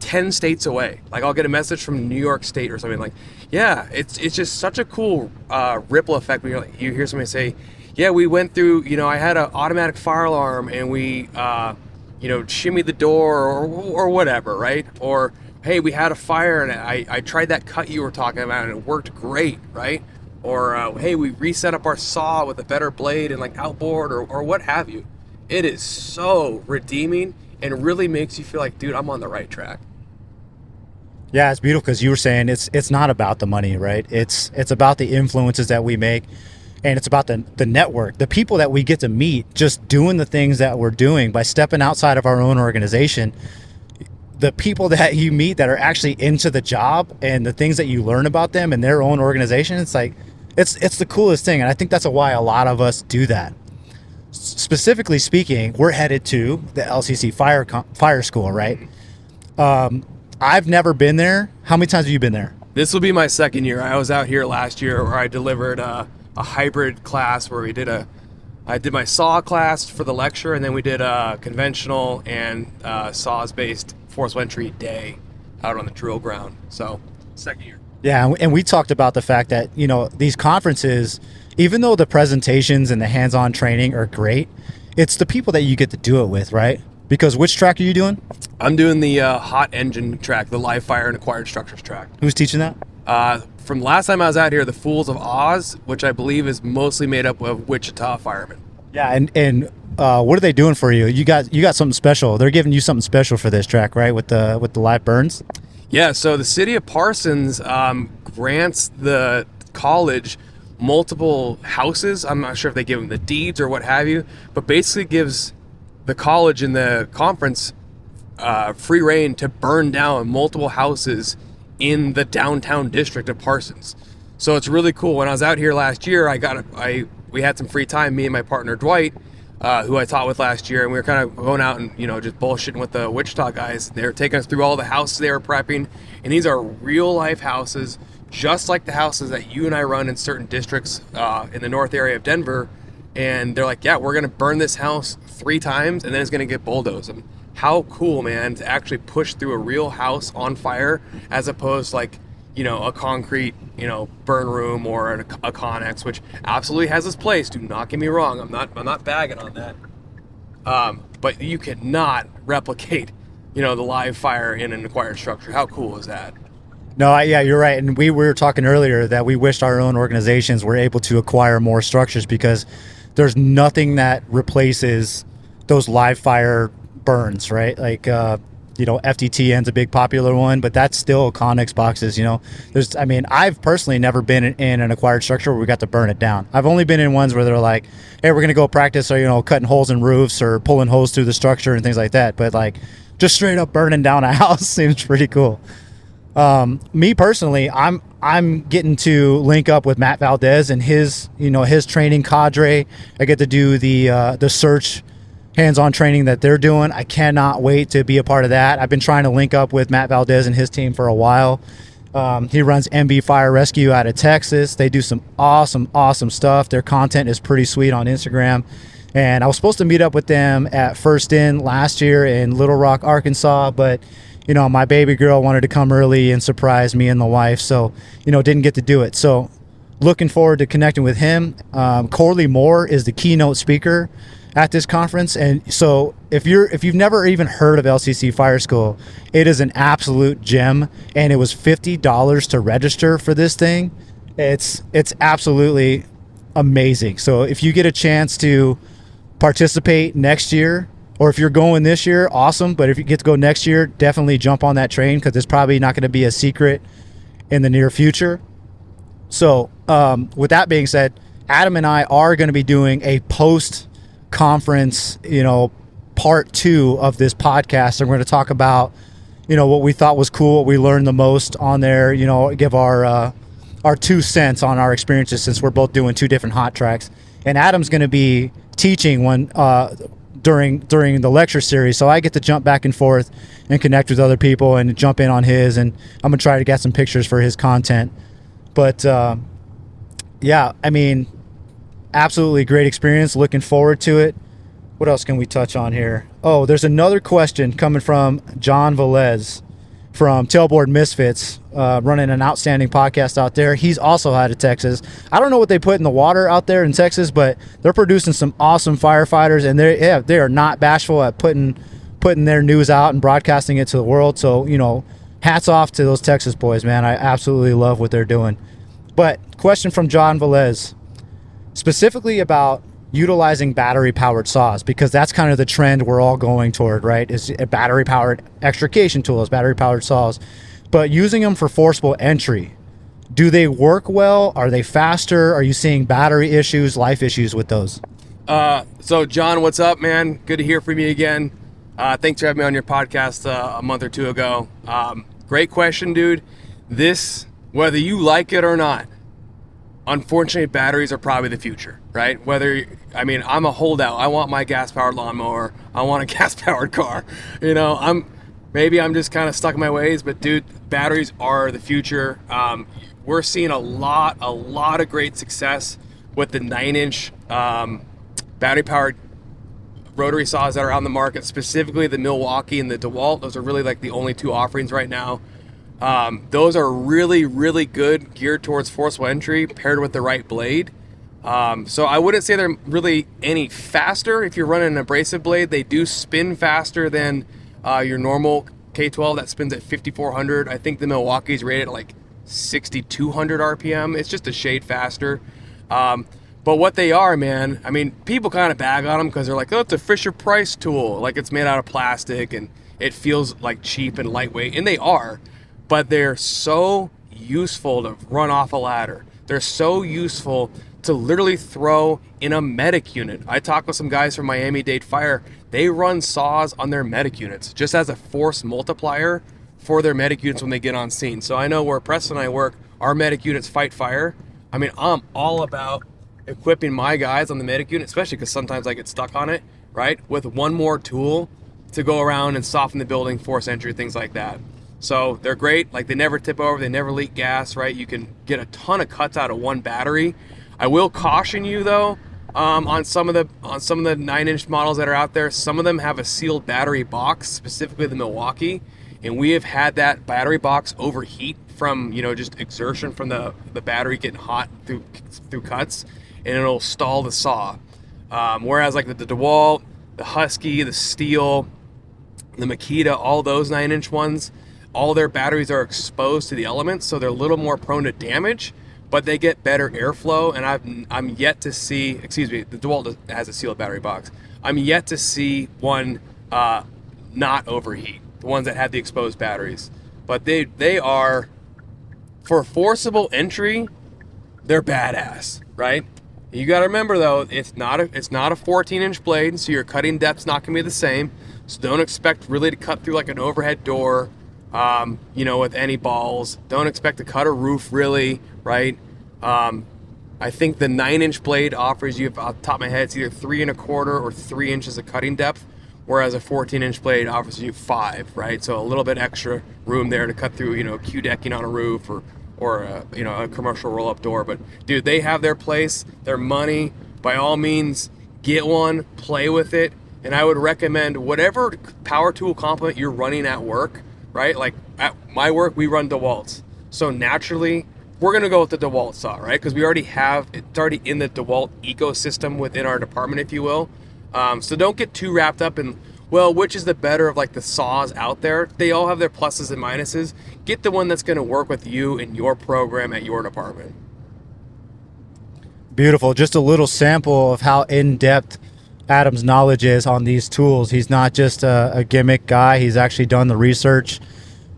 10 states away. Like, I'll get a message from New York State or something. Like, yeah, it's just such a cool ripple effect when you hear somebody say, yeah, we went through, I had an automatic fire alarm and we, shimmied the door or whatever, right? Or, hey, we had a fire and I tried that cut you were talking about and it worked great, right? or hey, we reset up our saw with a better blade and like outboard or what have you. It is so redeeming and really makes you feel like, dude, I'm on the right track. Yeah, it's beautiful because you were saying it's not about the money, right? It's about the influences that we make, and it's about the network, the people that we get to meet just doing the things that we're doing by stepping outside of our own organization. The people that you meet that are actually into the job and the things that you learn about them and their own organization, it's like it's the coolest thing, and I think that's why a lot of us do that. Specifically speaking, we're headed to the LCC Fire School, right? I've never been there. How many times have you been there? This will be my second year. I was out here last year where I delivered a hybrid class where I did my saw class for the lecture, and then we did a conventional and saws-based forced entry day out on the drill ground. So, second year. Yeah, and we talked about the fact that, these conferences, even though the presentations and the hands-on training are great, it's the people that you get to do it with, right? Because which track are you doing? I'm doing the hot engine track, the live fire and acquired structures track. Who's teaching that? From last time I was out here, the Fools of Oz, which I believe is mostly made up of Wichita firemen. Yeah, and what are they doing for you? You got something special. They're giving you something special for this track, right? With the live burns. Yeah. So the city of Parsons grants the college multiple houses. I'm not sure if they give them the deeds or what have you, but basically gives the college and the conference free reign to burn down multiple houses in the downtown district of Parsons. So it's really cool. When I was out here last year, we had some free time, me and my partner Dwight, who I taught with last year, and we were kind of going out and just bullshitting with the Wichita guys. They were taking us through all the houses they were prepping, and these are real life houses, just like the houses that you and I run in certain districts in the north area of Denver. And they're like, yeah, we're going to burn this house 3 times, and then it's going to get bulldozed. And how cool, man, to actually push through a real house on fire as opposed to like, a concrete, burn room or a Connex, which absolutely has its place. Do not get me wrong. I'm not bagging on that. But you cannot replicate, the live fire in an acquired structure. How cool is that? No, yeah, you're right. And we were talking earlier that we wished our own organizations were able to acquire more structures because there's nothing that replaces those live fire burns, right? Like, FTTN's a big popular one, but that's still Connex boxes, I've personally never been in an acquired structure where we got to burn it down. I've only been in ones where they're like, hey, we're going to go practice or, cutting holes in roofs or pulling hose through the structure and things like that. But like just straight up burning down a house seems pretty cool. Me personally, I'm getting to link up with Matt Valdez and his training cadre. I get to do the search hands-on training that they're doing. I cannot wait to be a part of that. I've been trying to link up with Matt Valdez and his team for a while. He runs MB Fire Rescue out of Texas. They do some awesome stuff. Their content is pretty sweet on Instagram. And I was supposed to meet up with them at First In last year in Little Rock, Arkansas, but my baby girl wanted to come early and surprise me and the wife, so didn't get to do it. So looking forward to connecting with him. Corley Moore is the keynote speaker at this conference, and so if you've never even heard of LCC Fire School, it is an absolute gem, and it was $50 to register for this thing. It's absolutely amazing. So if you get a chance to participate next year, or if you're going this year, awesome. But if you get to go next year, definitely jump on that train because it's probably not going to be a secret in the near future. So with that being said, Adam and I are going to be doing a post-conference, part 2 of this podcast. And we're going to talk about, what we thought was cool, what we learned the most on there, give our 2 cents on our experiences since we're both doing 2 different hot tracks. And Adam's going to be teaching one during the lecture series, so I get to jump back and forth and connect with other people and jump in on his, and I'm gonna try to get some pictures for his content. But absolutely great experience. Looking forward to it. What else can we touch on here? Oh, there's another question coming from John Velez from Tailboard Misfits, running an outstanding podcast out there. He's also out of Texas. I don't know what they put in the water out there in Texas, but they're producing some awesome firefighters, and they are not bashful at putting their news out and broadcasting it to the world. So, hats off to those Texas boys, man. I absolutely love what they're doing. But question from John Velez, specifically about utilizing battery-powered saws, because that's kind of the trend we're all going toward, right? Is battery-powered extrication tools, battery-powered saws. But using them for forcible entry, do they work well? Are they faster? Are you seeing battery issues, life issues with those? So John, what's up, man? Good to hear from you again. Thanks for having me on your podcast a month or two ago. Great question, dude. This, whether you like it or not, unfortunately, batteries are probably the future, right? I'm a holdout. I want my gas-powered lawnmower. I want a gas-powered car. Maybe I'm just kind of stuck in my ways, but dude, batteries are the future. We're seeing a lot of great success with the 9-inch battery-powered rotary saws that are on the market, specifically the Milwaukee and the DeWalt. Those are really like the only two offerings right now. Those are really, really good, geared towards forcible entry, paired with the right blade. So I wouldn't say they're really any faster. If you're running an abrasive blade, they do spin faster than your normal K12 that spins at 5,400. I think the Milwaukee's rated at like 6,200 RPM. It's just a shade faster. But what they are, man, people kind of bag on them because they're like, oh, it's a Fisher-Price tool. Like, it's made out of plastic and it feels like cheap and lightweight. And they are, but they're so useful to run off a ladder. They're so useful to literally throw in a medic unit. I talked with some guys from Miami-Dade Fire. They run saws on their medic units just as a force multiplier for their medic units when they get on scene. So I know where Preston and I work, our medic units fight fire. I'm all about equipping my guys on the medic unit, especially because sometimes I get stuck on it, right? With one more tool to go around and soften the building, force entry, things like that. So they're great. Like, they never tip over, they never leak gas, right? You can get a ton of cuts out of one battery. I will caution you though, on some of the 9-inch models that are out there, some of them have a sealed battery box, specifically the Milwaukee, and we have had that battery box overheat from just exertion from the battery getting hot through cuts, and it'll stall the saw. Whereas like the DeWalt, the Husky, the Steel, the Makita, all those 9-inch ones, all their batteries are exposed to the elements, so they're a little more prone to damage, but they get better airflow. And I'm yet to see, the DeWalt has a sealed battery box. I'm yet to see one not overheat, the ones that have the exposed batteries. But they are, for forcible entry, they're badass, right? You got to remember though, it's not a 14-inch blade, so your cutting depth's not going to be the same. So don't expect really to cut through like an overhead door, with any balls. Don't expect to cut a roof really, right? I think the 9-inch blade offers you, off the top of my head, it's either 3 1/4 or 3 inches of cutting depth, whereas a 14-inch blade offers you 5, right? So a little bit extra room there to cut through, Q decking on a roof or a commercial roll-up door. But dude, they have their place, their money. By all means, get one, play with it, and I would recommend whatever power tool complement you're running at work, right? Like at my work, we run DeWalt's, so naturally we're gonna go with the DeWalt saw, right? Because it's already in the DeWalt ecosystem within our department, if you will. So don't get too wrapped up in, well, which is the better of like the saws out there. They all have their pluses and minuses. Get the one that's going to work with you and your program at your department. Beautiful. Just a little sample of how in-depth Adam's knowledge is on these tools. He's not just a gimmick guy. He's actually done the research,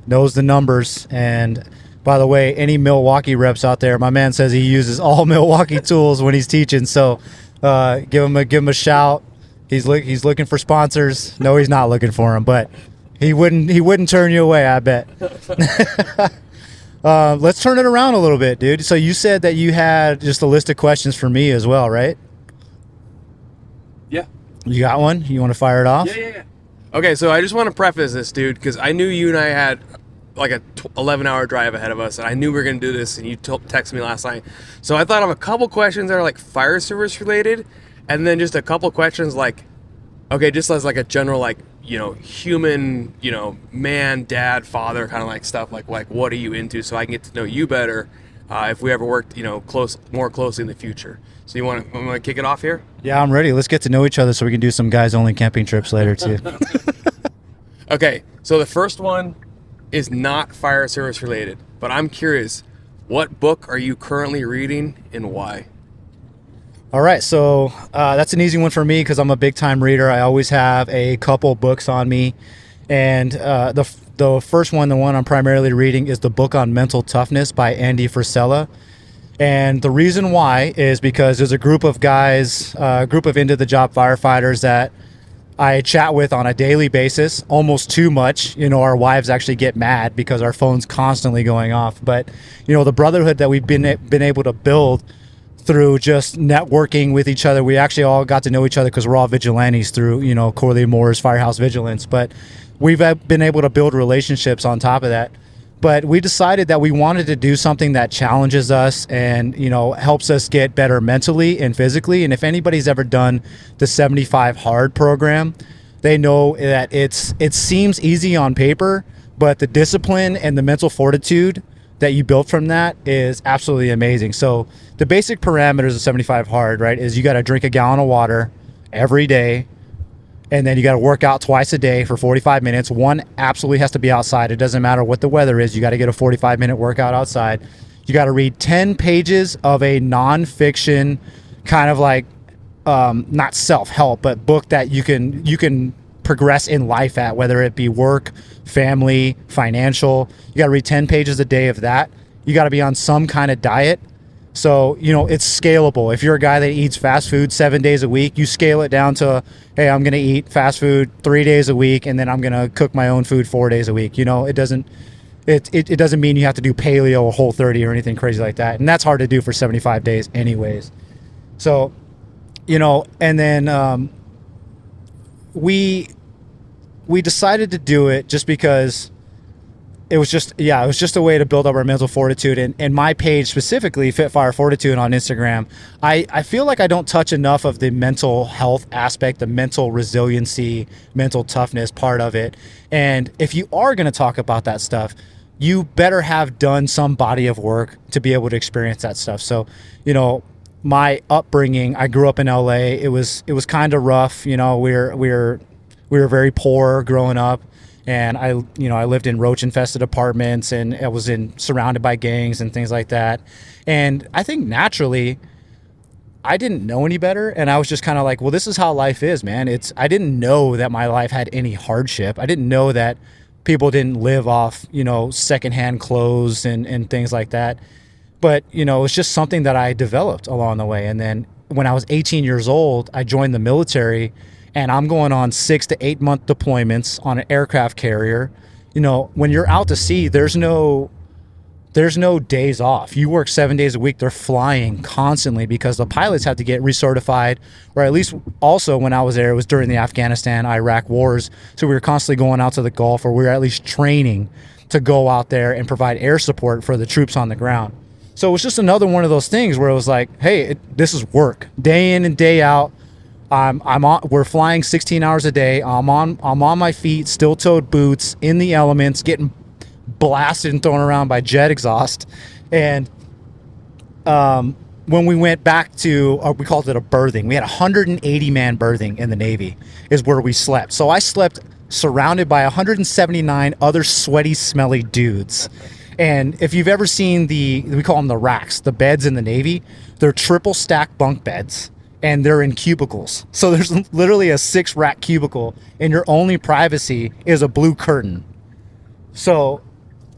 knows the numbers. And by the way, any Milwaukee reps out there, my man says he uses all Milwaukee tools when he's teaching. So give him a shout. He's looking for sponsors. No, he's not looking for them, but he wouldn't turn you away, I bet. Let's turn it around a little bit, dude. So you said that you had just a list of questions for me as well, right? Yeah. You got one? You want to fire it off? Yeah. Okay, so I just want to preface this, dude, because I knew you and I had like a 11-hour drive ahead of us, and I knew we were going to do this, and you texted me last night. So I thought of a couple questions that are like fire service related, and then just a couple questions like, okay, just as like a general like, human, man, dad, father kind of like stuff, like what are you into, so I can get to know you better if we ever worked, more closely in the future. So you want to kick it off here? Yeah, I'm ready. Let's get to know each other so we can do some guys only camping trips later too. Okay, so the first one is not fire service related, but I'm curious, What book are you currently reading and why? All right, so that's an easy one for me because I'm a big time reader. I always have a couple books on me, and the first one, the one I'm primarily reading, is the book on mental toughness by Andy Frisella. And the reason why is because there's a group of guys, a group of into the job firefighters that I chat with on a daily basis, almost too much. Our wives actually get mad because our phone's constantly going off. But the brotherhood that we've been able to build through just networking with each other. We actually all got to know each other because we're all vigilantes through, Corley Moore's Firehouse Vigilance. But we've been able to build relationships on top of that. But we decided that we wanted to do something that challenges us and, helps us get better mentally and physically. And if anybody's ever done the 75 Hard program, they know that it seems easy on paper, but the discipline and the mental fortitude that you build from that is absolutely amazing. So the basic parameters of 75 Hard, right, is you got to drink a gallon of water every day, and then you got to work out twice a day for 45 minutes. One absolutely has to be outside. It doesn't matter what the weather is. You got to get a 45-minute workout outside. You got to read 10 pages of a nonfiction kind of like not self-help, but book that you can progress in life at, whether it be work, family, financial. You got to read 10 pages a day of that. You got to be on some kind of diet. So, it's scalable. If you're a guy that eats fast food 7 days a week, you scale it down to, hey, I'm going to eat fast food 3 days a week, and then I'm going to cook my own food 4 days a week. It doesn't mean you have to do paleo or Whole30 or anything crazy like that. And that's hard to do for 75 days anyways. So, and then we decided to do it just because it was just a way to build up our mental fortitude. And my page specifically, Fit Fire Fortitude on Instagram, I feel like I don't touch enough of the mental health aspect, the mental resiliency, mental toughness part of it. And if you are going to talk about that stuff, you better have done some body of work to be able to experience that stuff. So, my upbringing, I grew up in LA. It was kind of rough. We were very poor growing up. And I lived in roach infested apartments, and I was surrounded by gangs and things like that. And I think naturally I didn't know any better. And I was just kind of like, well, this is how life is, man. I didn't know that my life had any hardship. I didn't know that people didn't live off, secondhand clothes and things like that. But, it's just something that I developed along the way. And then when I was 18 years old, I joined the military. And I'm going on 6 to 8 month deployments on an aircraft carrier. When you're out to sea, there's no days off. You work 7 days a week. They're flying constantly because the pilots have to get recertified, or at least also when I was there, it was during the Afghanistan, Iraq wars. So we were constantly going out to the Gulf, or we were at least training to go out there and provide air support for the troops on the ground. So it was just another one of those things where it was like, hey, this is work day in and day out. We're flying 16 hours a day. I'm on my feet, steel-toed boots, in the elements, getting blasted and thrown around by jet exhaust. And when we went back to, we called it a berthing. We had 180-man berthing in the Navy is where we slept. So I slept surrounded by 179 other sweaty, smelly dudes. And if you've ever seen we call them the racks, the beds in the Navy, they're triple stack bunk beds. And they're in cubicles. So there's literally a 6-rack cubicle, and your only privacy is a blue curtain. So,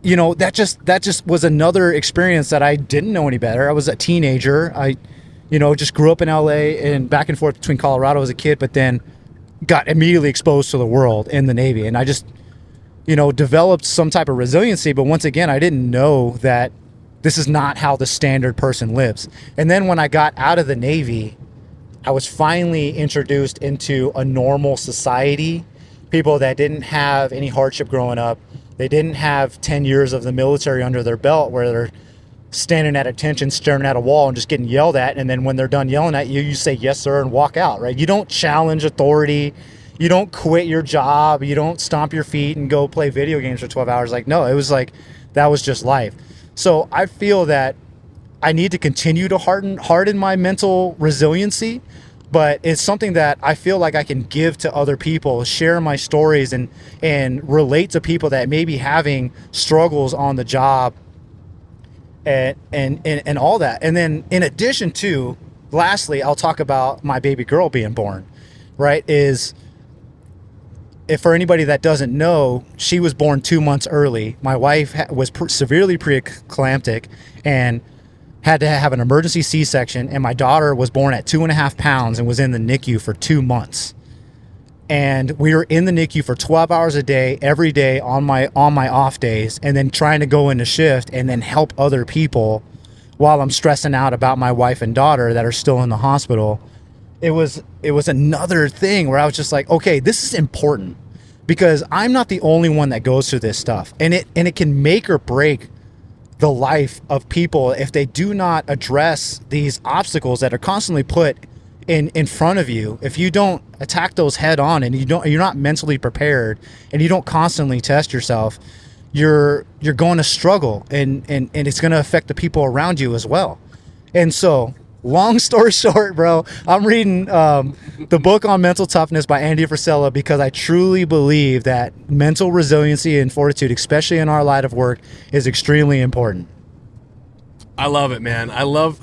that just was another experience that I didn't know any better. I was a teenager. I, just grew up in LA and back and forth between Colorado as a kid, but then got immediately exposed to the world in the Navy. And I just, developed some type of resiliency. But once again, I didn't know that this is not how the standard person lives. And then when I got out of the Navy, I was finally introduced into a normal society, people that didn't have any hardship growing up. They didn't have 10 years of the military under their belt where they're standing at attention, staring at a wall and just getting yelled at. And then when they're done yelling at you, you say, yes, sir, and walk out, right? You don't challenge authority. You don't quit your job. You don't stomp your feet and go play video games for 12 hours. Like, no, it was like, that was just life. So I feel that I need to continue to harden my mental resiliency, but it's something that I feel like I can give to other people, share my stories and relate to people that may be having struggles on the job and all that. And then in addition to, lastly, I'll talk about my baby girl being born, right? If for anybody that doesn't know, she was born 2 months early. My wife was severely preeclamptic and had to have an emergency C-section, and my daughter was born at 2.5 pounds and was in the NICU for 2 months. And we were in the NICU for 12 hours a day, every day on my off days, and then trying to go into shift and then help other people while I'm stressing out about my wife and daughter that are still in the hospital. It was another thing where I was just like, okay, this is important because I'm not the only one that goes through this stuff, and it can make or break the life of people if they do not address these obstacles that are constantly put in front of you. If you don't attack those head on, and you're not mentally prepared, and you don't constantly test yourself, you're going to struggle, and it's going to affect the people around you as well. And so, long story short, bro, I'm reading the book on mental toughness by Andy Frisella because I truly believe that mental resiliency and fortitude, especially in our line of work, is extremely important. I love it, man. I love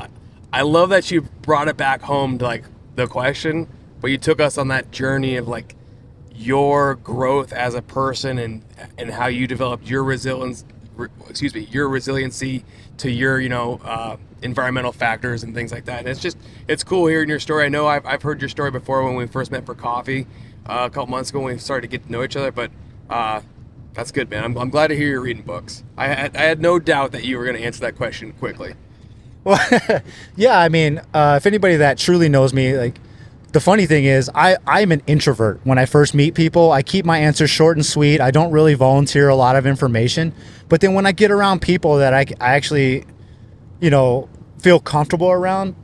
that you brought it back home to like the question, but you took us on that journey of like your growth as a person and how you developed your your resiliency to your, environmental factors and things like that. And it's cool hearing your story. I know I've heard your story before when we first met for coffee a couple months ago when we started to get to know each other, but that's good, man. I'm glad to hear you're reading books. I had no doubt that you were going to answer that question quickly. Well, yeah, I mean, if anybody that truly knows me, like, the funny thing is I'm an introvert. When I first meet people, I keep my answers short and sweet. I don't really volunteer a lot of information. But then when I get around people that I actually, feel comfortable around,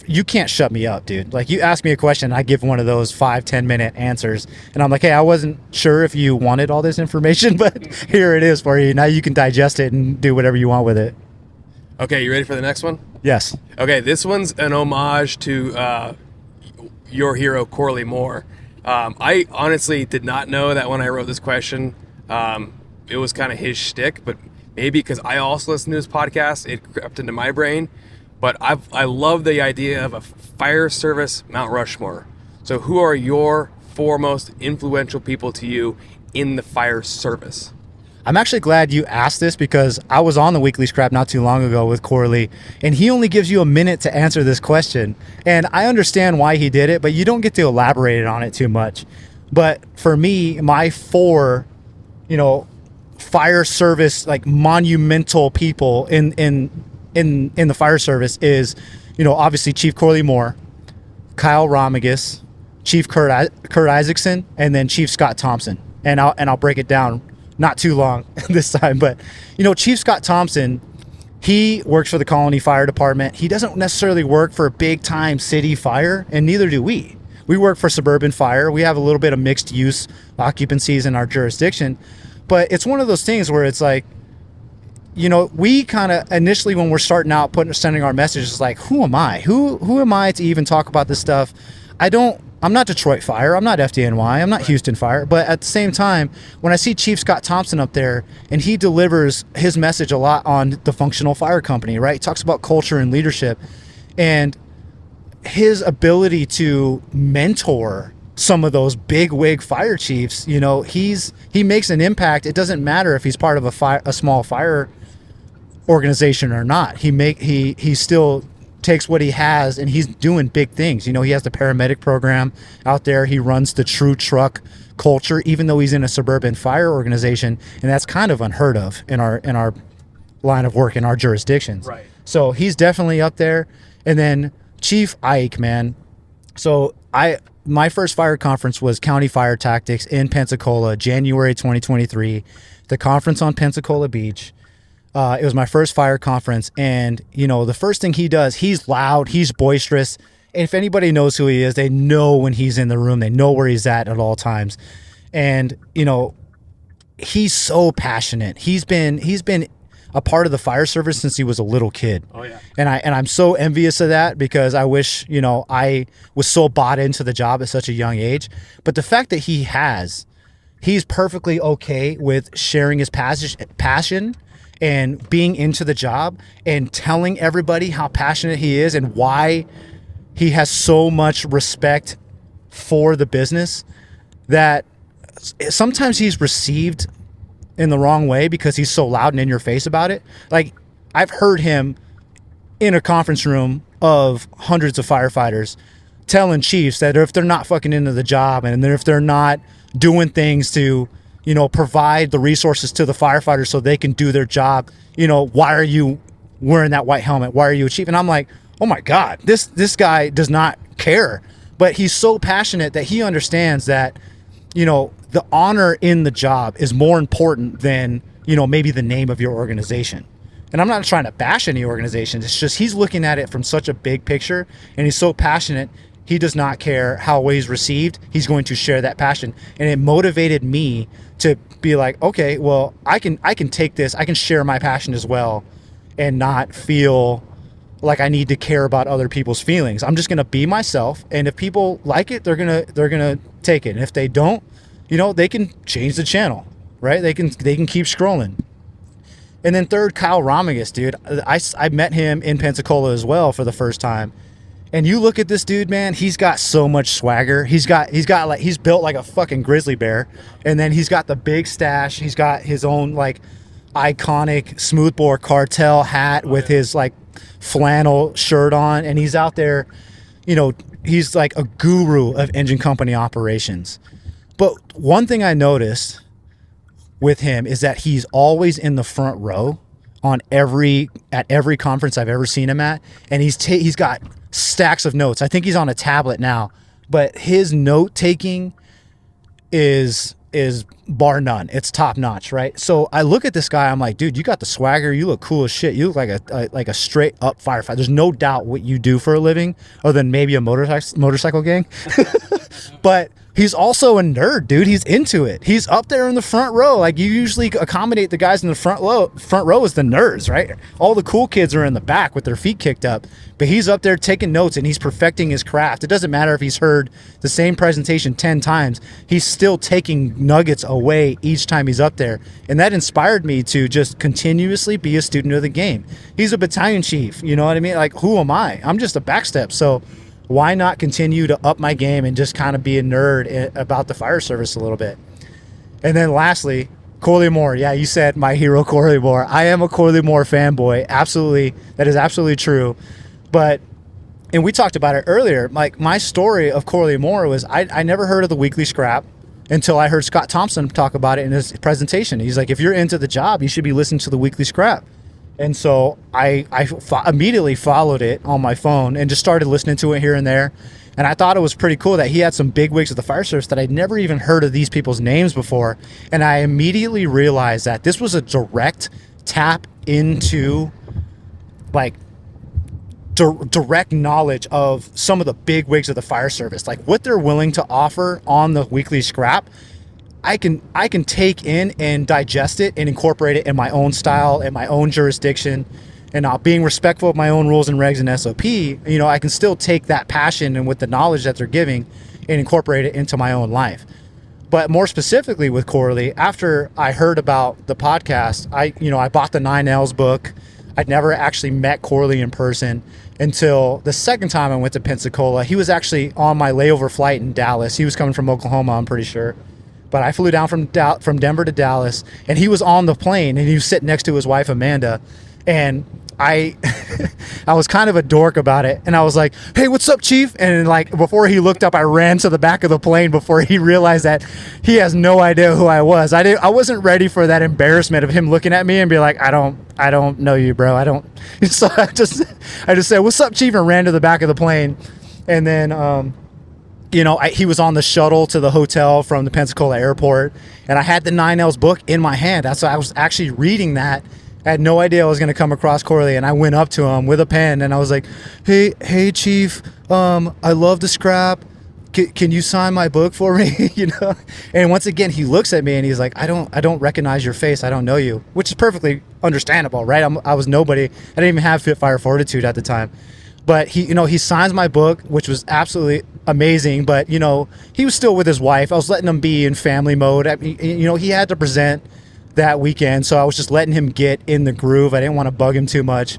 you can't shut me up, dude. Like, you ask me a question, I give one of those 5-10 minute answers. And I'm like, hey, I wasn't sure if you wanted all this information, but here it is for you. Now you can digest it and do whatever you want with it. Okay, you ready for the next one? Yes. Okay, this one's an homage to your hero, Corley Moore. I honestly did not know that when I wrote this question, it was kind of his shtick, but maybe because I also listen to his podcast, it crept into my brain. But I love the idea of a fire service Mount Rushmore. So who are your 4 most influential people to you in the fire service? I'm actually glad you asked this because I was on the Weekly Scrap not too long ago with Corley, and he only gives you a minute to answer this question. And I understand why he did it, but you don't get to elaborate on it too much. But for me, my 4, fire service, like, monumental people in the fire service is, obviously Chief Corley Moore, Kyle Romagus, Chief Kurt Isaacson, and then Chief Scott Thompson. And I'll break it down. Not too long this time, but Chief Scott Thompson, he works for the Colony Fire Department. He doesn't necessarily work for a big time city fire, and neither do we. We work for suburban fire. We have a little bit of mixed use occupancies in our jurisdiction, but it's one of those things where it's like, we kind of initially, when we're starting out sending our messages, like, who am I? Who am I to even talk about this stuff? I'm not Detroit Fire. I'm not FDNY. I'm not Houston Fire. But at the same time, when I see Chief Scott Thompson up there and he delivers his message a lot on the functional fire company, right? He talks about culture and leadership, and his ability to mentor some of those big wig fire chiefs, he makes an impact. It doesn't matter if he's part of a small fire organization or not. He still takes what he has and he's doing big things. He has the paramedic program out there. He runs the True Truck culture, even though he's in a suburban fire organization, and that's kind of unheard of in our line of work in our jurisdictions. Right. So he's definitely up there. And then Chief Ike, man. So my first fire conference was County Fire Tactics in Pensacola, January 2023. The conference on Pensacola Beach. It was my first fire conference, and the first thing he does, he's loud, he's boisterous, and if anybody knows who he is, they know when he's in the room, they know where he's at all times. And he's so passionate. He's been a part of the fire service since he was a little kid. Oh yeah. And I'm so envious of that because I wish I was so bought into the job at such a young age. But the fact that he's perfectly okay with sharing his passion and being into the job and telling everybody how passionate he is and why he has so much respect for the business, that sometimes he's received in the wrong way because he's so loud and in your face about it. Like, I've heard him in a conference room of hundreds of firefighters telling chiefs that if they're not fucking into the job and if they're not doing things to, you know, provide the resources to the firefighters so they can do their job, you know, why are you wearing that white helmet? Why are you a chief? And I'm like, oh my God, this guy does not care. But he's so passionate that he understands that, you know, the honor in the job is more important than, you know, maybe the name of your organization. And I'm not trying to bash any organizations. It's just he's looking at it from such a big picture, and he's so passionate. He does not care how well he's received. He's going to share that passion. And it motivated me to be like, okay, well, I can take this. I can share my passion as well and not feel like I need to care about other people's feelings. I'm just going to be myself. And if people like it, they're going to take it. And if they don't, you know, they can change the channel, right? They can keep scrolling. And then third, Kyle Romigus, dude. I met him in Pensacola as well for the first time. And you look at this dude, man, he's got so much swagger. He's built like a fucking grizzly bear. And then he's got the big stash. He's got his own like iconic smoothbore cartel hat with his like flannel shirt on. And he's out there, you know, he's like a guru of engine company operations. But one thing I noticed with him is that he's always in the front row at every conference I've ever seen him at. And he's got stacks of notes. I think he's on a tablet now, but his note taking is bar none. It's top notch, right? So I look at this guy, I'm like, dude, you got the swagger. You look cool as shit. You look like a straight up firefighter. There's no doubt what you do for a living, other than maybe a motorcycle gang. But he's also a nerd, dude. He's into it. He's up there in the front row. Like, you usually accommodate the guys in the front row is the nerds, right? All the cool kids are in the back with their feet kicked up. But he's up there taking notes and he's perfecting his craft. It doesn't matter if he's heard the same presentation 10 times. He's still taking nuggets away each time he's up there. And that inspired me to just continuously be a student of the game. He's a battalion chief. You know what I mean? Like, who am I? I'm just a backstep. So why not continue to up my game and just kind of be a nerd about the fire service a little bit? And then lastly, Corley Moore. Yeah, you said my hero, Corley Moore. I am a Corley Moore fanboy. Absolutely. That is absolutely true. And we talked about it earlier. Like, my story of Corley Moore was I never heard of the weekly scrap until I heard Scott Thompson talk about it in his presentation. He's like, if you're into the job, you should be listening to the weekly scrap. And so I immediately followed it on my phone and just started listening to it here and there. And I thought it was pretty cool that he had some big wigs of the fire service that I'd never even heard of these people's names before. And I immediately realized that this was a direct tap into like direct knowledge of some of the big wigs of the fire service, like what they're willing to offer on the weekly scrap. I can take in and digest it and incorporate it in my own style, in my own jurisdiction, and being respectful of my own rules and regs and SOP. You know, I can still take that passion and with the knowledge that they're giving and incorporate it into my own life. But more specifically with Corley, after I heard about the podcast, I bought the 9Ls book. I'd never actually met Corley in person until the second time I went to Pensacola. He was actually on my layover flight in Dallas. He was coming from Oklahoma, I'm pretty sure. But I flew down from Denver to Dallas, and he was on the plane, and he was sitting next to his wife, Amanda. And I was kind of a dork about it. And I was like, hey, what's up, Chief? And like, before he looked up, I ran to the back of the plane before he realized that he has no idea who I was. I wasn't ready for that embarrassment of him looking at me and be like, I don't know you, bro. I don't. So I just said, what's up, Chief? And ran to the back of the plane. And then, he was on the shuttle to the hotel from the Pensacola airport, and I had the 9Ls book in my hand. So I was actually reading that. I had no idea I was going to come across Corley, and I went up to him with a pen, and I was like, hey, Chief, I love the scrap. Can you sign my book for me? And once again, he looks at me and he's like, I don't recognize your face. I don't know you, which is perfectly understandable, right? I was nobody. I didn't even have Fit Fire Fortitude at the time. But he signs my book, which was absolutely amazing. But, he was still with his wife. I was letting him be in family mode. He had to present that weekend, so I was just letting him get in the groove. I didn't want to bug him too much.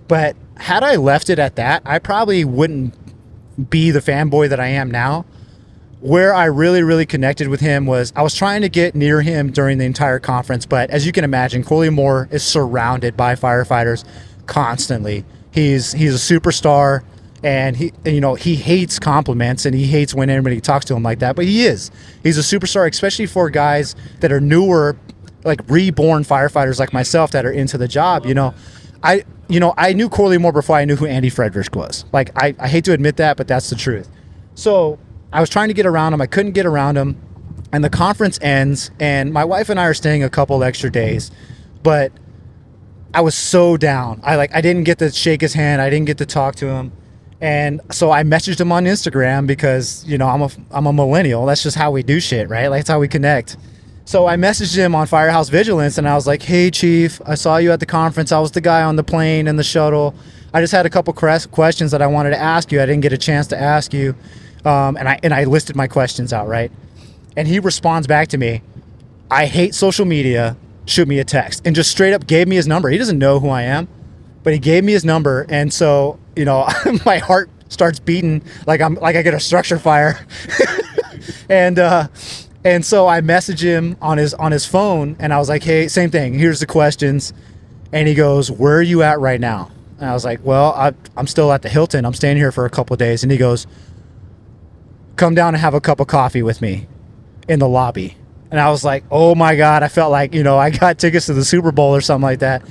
But had I left it at that, I probably wouldn't be the fanboy that I am now. Where I really, really connected with him was I was trying to get near him during the entire conference, but as you can imagine, Corley Moore is surrounded by firefighters constantly. He's a superstar, and he hates compliments, and he hates when anybody talks to him like that, but he's a superstar, especially for guys that are newer, like reborn firefighters like myself that are into the job. I knew Corley Moore before I knew who Andy Frederick was. Like, I hate to admit that, but that's the truth. So I was trying to get around him. I couldn't get around him. And the conference ends, and my wife and I are staying a couple extra days. But I was so down. I didn't get to shake his hand. I didn't get to talk to him. And so I messaged him on Instagram because, I'm a millennial. That's just how we do shit, right? Like, that's how we connect. So I messaged him on Firehouse Vigilance, and I was like, "Hey, Chief, I saw you at the conference. I was the guy on the plane and the shuttle. I just had a couple questions that I wanted to ask you. I didn't get a chance to ask you." And I listed my questions out, right? And he responds back to me, "I hate social media. Shoot me a text." And just straight up gave me his number. He doesn't know who I am, but he gave me his number. And so, my heart starts beating like I get a structure fire. And so I message him on his phone, and I was like, "Hey, same thing. Here's the questions." And he goes, "Where are you at right now?" And I was like, "Well, I'm still at the Hilton. I'm staying here for a couple of days." And he goes, "Come down and have a cup of coffee with me in the lobby." And I was like, "Oh my God." I felt like, I got tickets to the Super Bowl or something like that.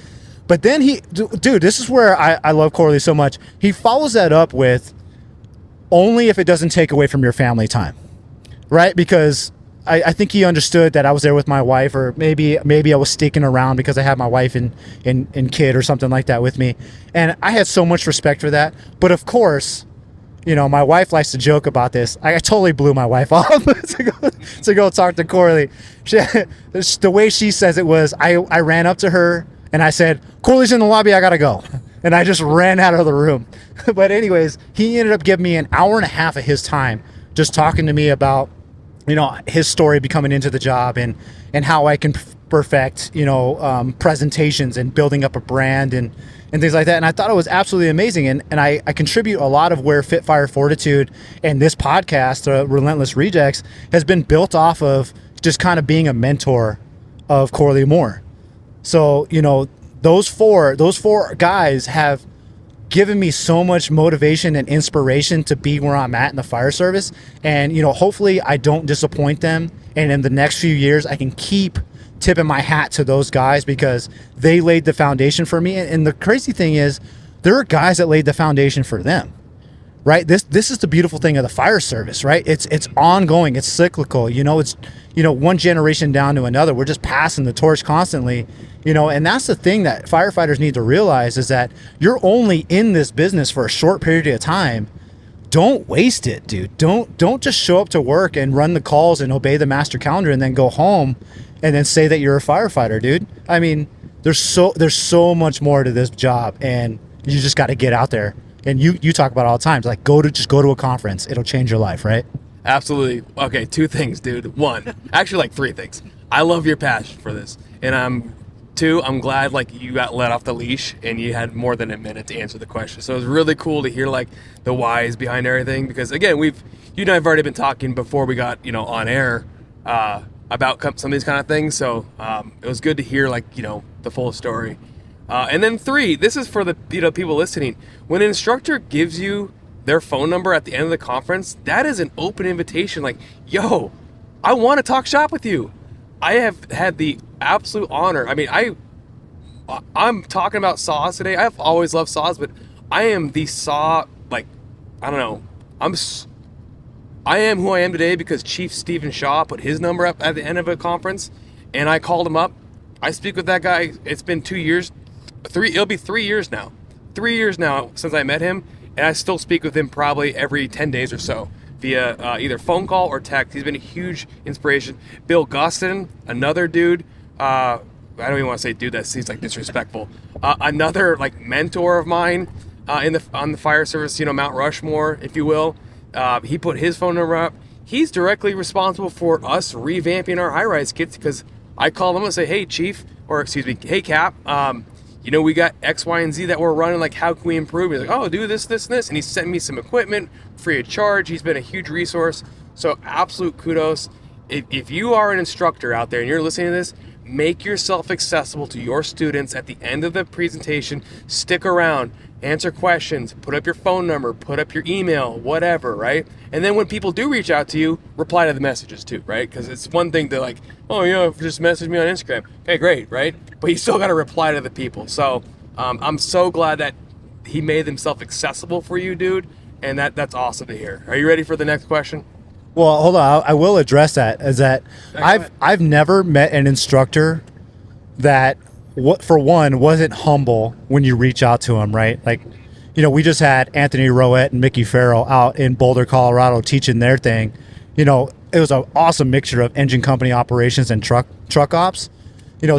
But then dude, this is where I love Corley so much. He follows that up with, "Only if it doesn't take away from your family time," right? Because I think he understood that I was there with my wife, or maybe I was sticking around because I had my wife and kid or something like that with me. And I had so much respect for that. But of course, my wife likes to joke about this. I totally blew my wife off to go talk to Corley. The way she says it was, I ran up to her and I said, "Corley's in the lobby, I gotta go." And I just ran out of the room. But anyways, he ended up giving me an hour and a half of his time just talking to me about his story becoming into the job and how I can perfect, presentations and building up a brand and things like that. And I thought it was absolutely amazing. And I contribute a lot of where Fit Fire Fortitude and this podcast, Relentless Rejects, has been built off of just kind of being a mentor of Corley Moore. So, those four guys have given me so much motivation and inspiration to be where I'm at in the fire service. And, hopefully I don't disappoint them. And in the next few years, I can keep tipping my hat to those guys because they laid the foundation for me. And the crazy thing is, there are guys that laid the foundation for them, right? This is the beautiful thing of the fire service, right? It's ongoing. It's cyclical. It's, one generation down to another. We're just passing the torch constantly, and that's the thing that firefighters need to realize is that you're only in this business for a short period of time. Don't waste it, dude. Don't just show up to work and run the calls and obey the master calendar and then go home and then say that you're a firefighter, dude. I mean, there's so much more to this job, and you just got to get out there. And you talk about it all the time. It's like, go to a conference. It'll change your life, right? Absolutely. Okay, 2 things, dude. 1, actually like 3 things. I love your passion for this. And 2, I'm glad you got let off the leash and you had more than a minute to answer the question. So it was really cool to hear the whys behind everything, because again, you and I have already been talking before we got, on air, about some of these kind of things. So it was good to hear the full story. And then 3, this is for the people listening. When an instructor gives you their phone number at the end of the conference, that is an open invitation. Yo, I want to talk shop with you. I have had the absolute honor. I mean, I'm talking about saws today. I've always loved saws, but I am the saw, I don't know. I am who I am today because Chief Stephen Shaw put his number up at the end of a conference, and I called him up. I speak with that guy. It's been 2 years. It'll be 3 years now. 3 years now since I met him, and I still speak with him probably every 10 days or so via either phone call or text. He's been a huge inspiration. Bill Gustin, another dude. I don't even want to say dude. That seems disrespectful. Another mentor of mine on the fire service. Mount Rushmore, if you will. He put his phone number up. He's directly responsible for us revamping our high-rise kits because I call them and say, hey, Chief, or excuse me, hey, Cap, we got X, Y, and Z that we're running. Like, how can we improve? He's like, oh, do this, this, and this. And he sent me some equipment free of charge. He's been a huge resource. So absolute kudos. If you are an instructor out there and you're listening to this, make yourself accessible to your students at the end of the presentation. Stick around, answer questions, put up your phone number, put up your email, whatever, right? And then when people do reach out to you, reply to the messages too, right? Because it's one thing to like, oh, just message me on Instagram. Okay, great, right? But you still got to reply to the people. So I'm so glad that he made himself accessible for you, dude. And that's awesome to hear. Are you ready for the next question? Well, hold on. I will address that. Is that I've never met an instructor that, for one, wasn't humble when you reach out to him, right? Like, we just had Anthony Rowett and Mickey Farrell out in Boulder, Colorado, teaching their thing. It was an awesome mixture of engine company operations and truck ops.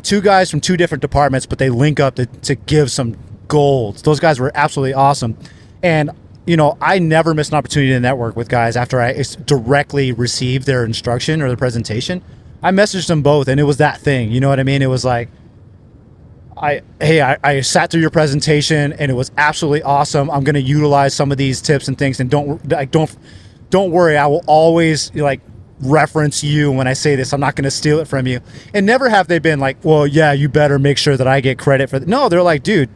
Two guys from two different departments, but they link up to give some gold. Those guys were absolutely awesome, and I never miss an opportunity to network with guys after I directly received their instruction or their presentation. I messaged them both, and it was that thing. You know what I mean? It was like, I sat through your presentation, and it was absolutely awesome. I'm going to utilize some of these tips and things, and don't worry. I will always reference you when I say this. I'm not going to steal it from you. And never have they been like, well, yeah, you better make sure that I get credit for that. No, they're like, dude,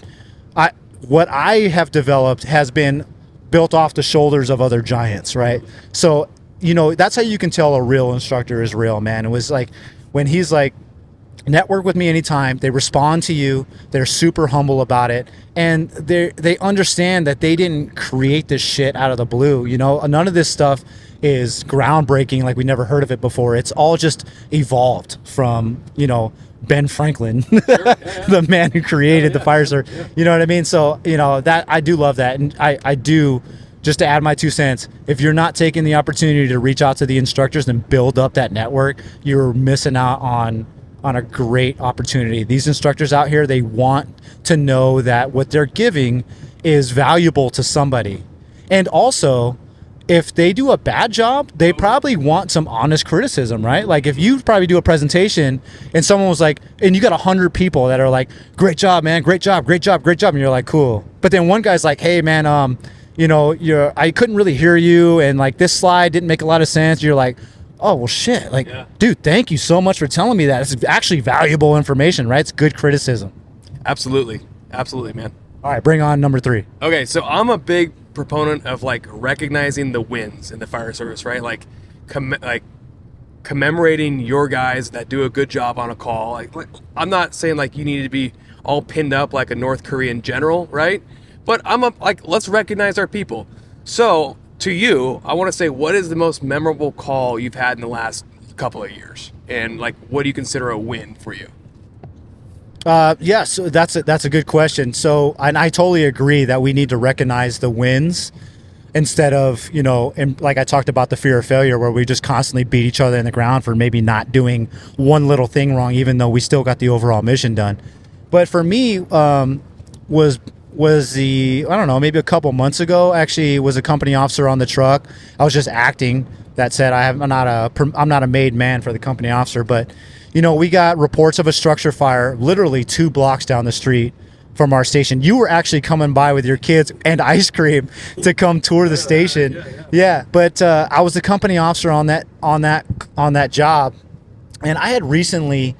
what I have developed has been built off the shoulders of other giants, right? So, that's how you can tell a real instructor is real, man. It was like when he's like, network with me anytime. They respond to you. They're super humble about it. And they understand that they didn't create this shit out of the blue. None of this stuff is groundbreaking, like we never heard of it before. It's all just evolved from, Ben Franklin, the man who created the fire service. Yeah. You know what I mean? So, that I do love that. And I do, just to add my 2 cents, if you're not taking the opportunity to reach out to the instructors and build up that network, you're missing out on a great opportunity. These instructors out here, they want to know that what they're giving is valuable to somebody. And also, if they do a bad job, they probably want some honest criticism, right? Like if you probably do a presentation and someone was like, and you got 100 people that are like, great job, man, great job, great job, great job. And you're like, cool. But then one guy's like, hey man, I couldn't really hear you. And like this slide didn't make a lot of sense. You're like, oh, well shit. Like, dude, thank you so much for telling me that. It's actually valuable information, right? It's good criticism. Absolutely. Absolutely, man. All right, bring on number 3. Okay, so I'm a big proponent of recognizing the wins in the fire service, right? Like commemorating your guys that do a good job on a call. Like I'm not saying you need to be all pinned up like a North Korean general, right? But let's recognize our people. So to you, I want to say, what is the most memorable call you've had in the last couple of years, and what do you consider a win for you? So that's a good question. So, and I totally agree that we need to recognize the wins instead of, and like I talked about the fear of failure, where we just constantly beat each other in the ground for maybe not doing one little thing wrong, even though we still got the overall mission done. But for me, was I don't know, maybe a couple months ago, actually was a company officer on the truck. I was just acting. That said, I'm not a made man for the company officer, but we got reports of a structure fire literally 2 blocks down the street from our station. You were actually coming by with your kids and ice cream to come tour the station. Yeah. But I was the company officer on that job, and I had recently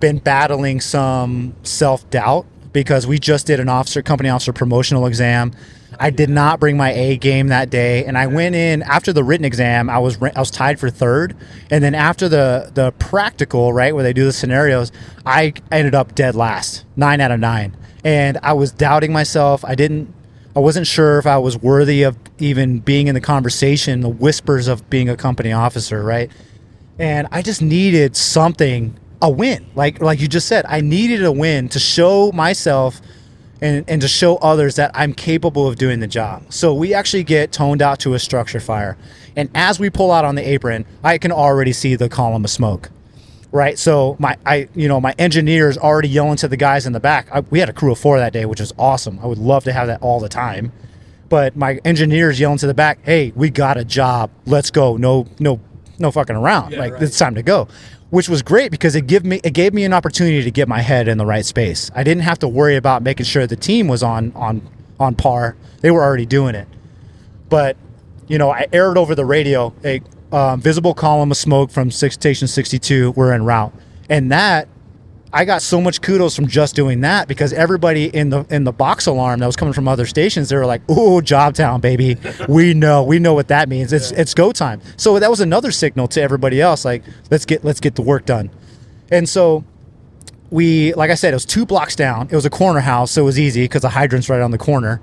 been battling some self-doubt because we just did an company officer promotional exam. I did not bring my A game that day, and I went in after the written exam. I was tied for 3rd, and then after the practical, right, where they do the scenarios, I ended up dead last, 9 out of 9, and I was doubting myself. I wasn't sure if I was worthy of even being in the conversation, the whispers of being a company officer, right, and I just needed something, a win, like you just said. I needed a win to show myself and to show others that I'm capable of doing the job. So we actually get toned out to a structure fire. And as we pull out on the apron, I can already see the column of smoke, right? So my engineer's already yelling to the guys in the back. We had a crew of 4 that day, which was awesome. I would love to have that all the time. But my engineer's yelling to the back, hey, we got a job. Let's go. No no fucking around. Yeah, like right. it's time to go, which was great because it gave me an opportunity to get my head in the right space. I didn't have to worry about making sure the team was on par. They were already doing it. But, I aired over the radio a visible column of smoke from Station 62. We're en route. And that, I got so much kudos from just doing that because everybody in the box alarm that was coming from other stations, they were like, "Ooh, Jobtown, baby. We know what that means. It's go time." So that was another signal to everybody else, like, let's get the work done. And so like I said, it was 2 blocks down. It was a corner house, so it was easy because the hydrant's right on the corner.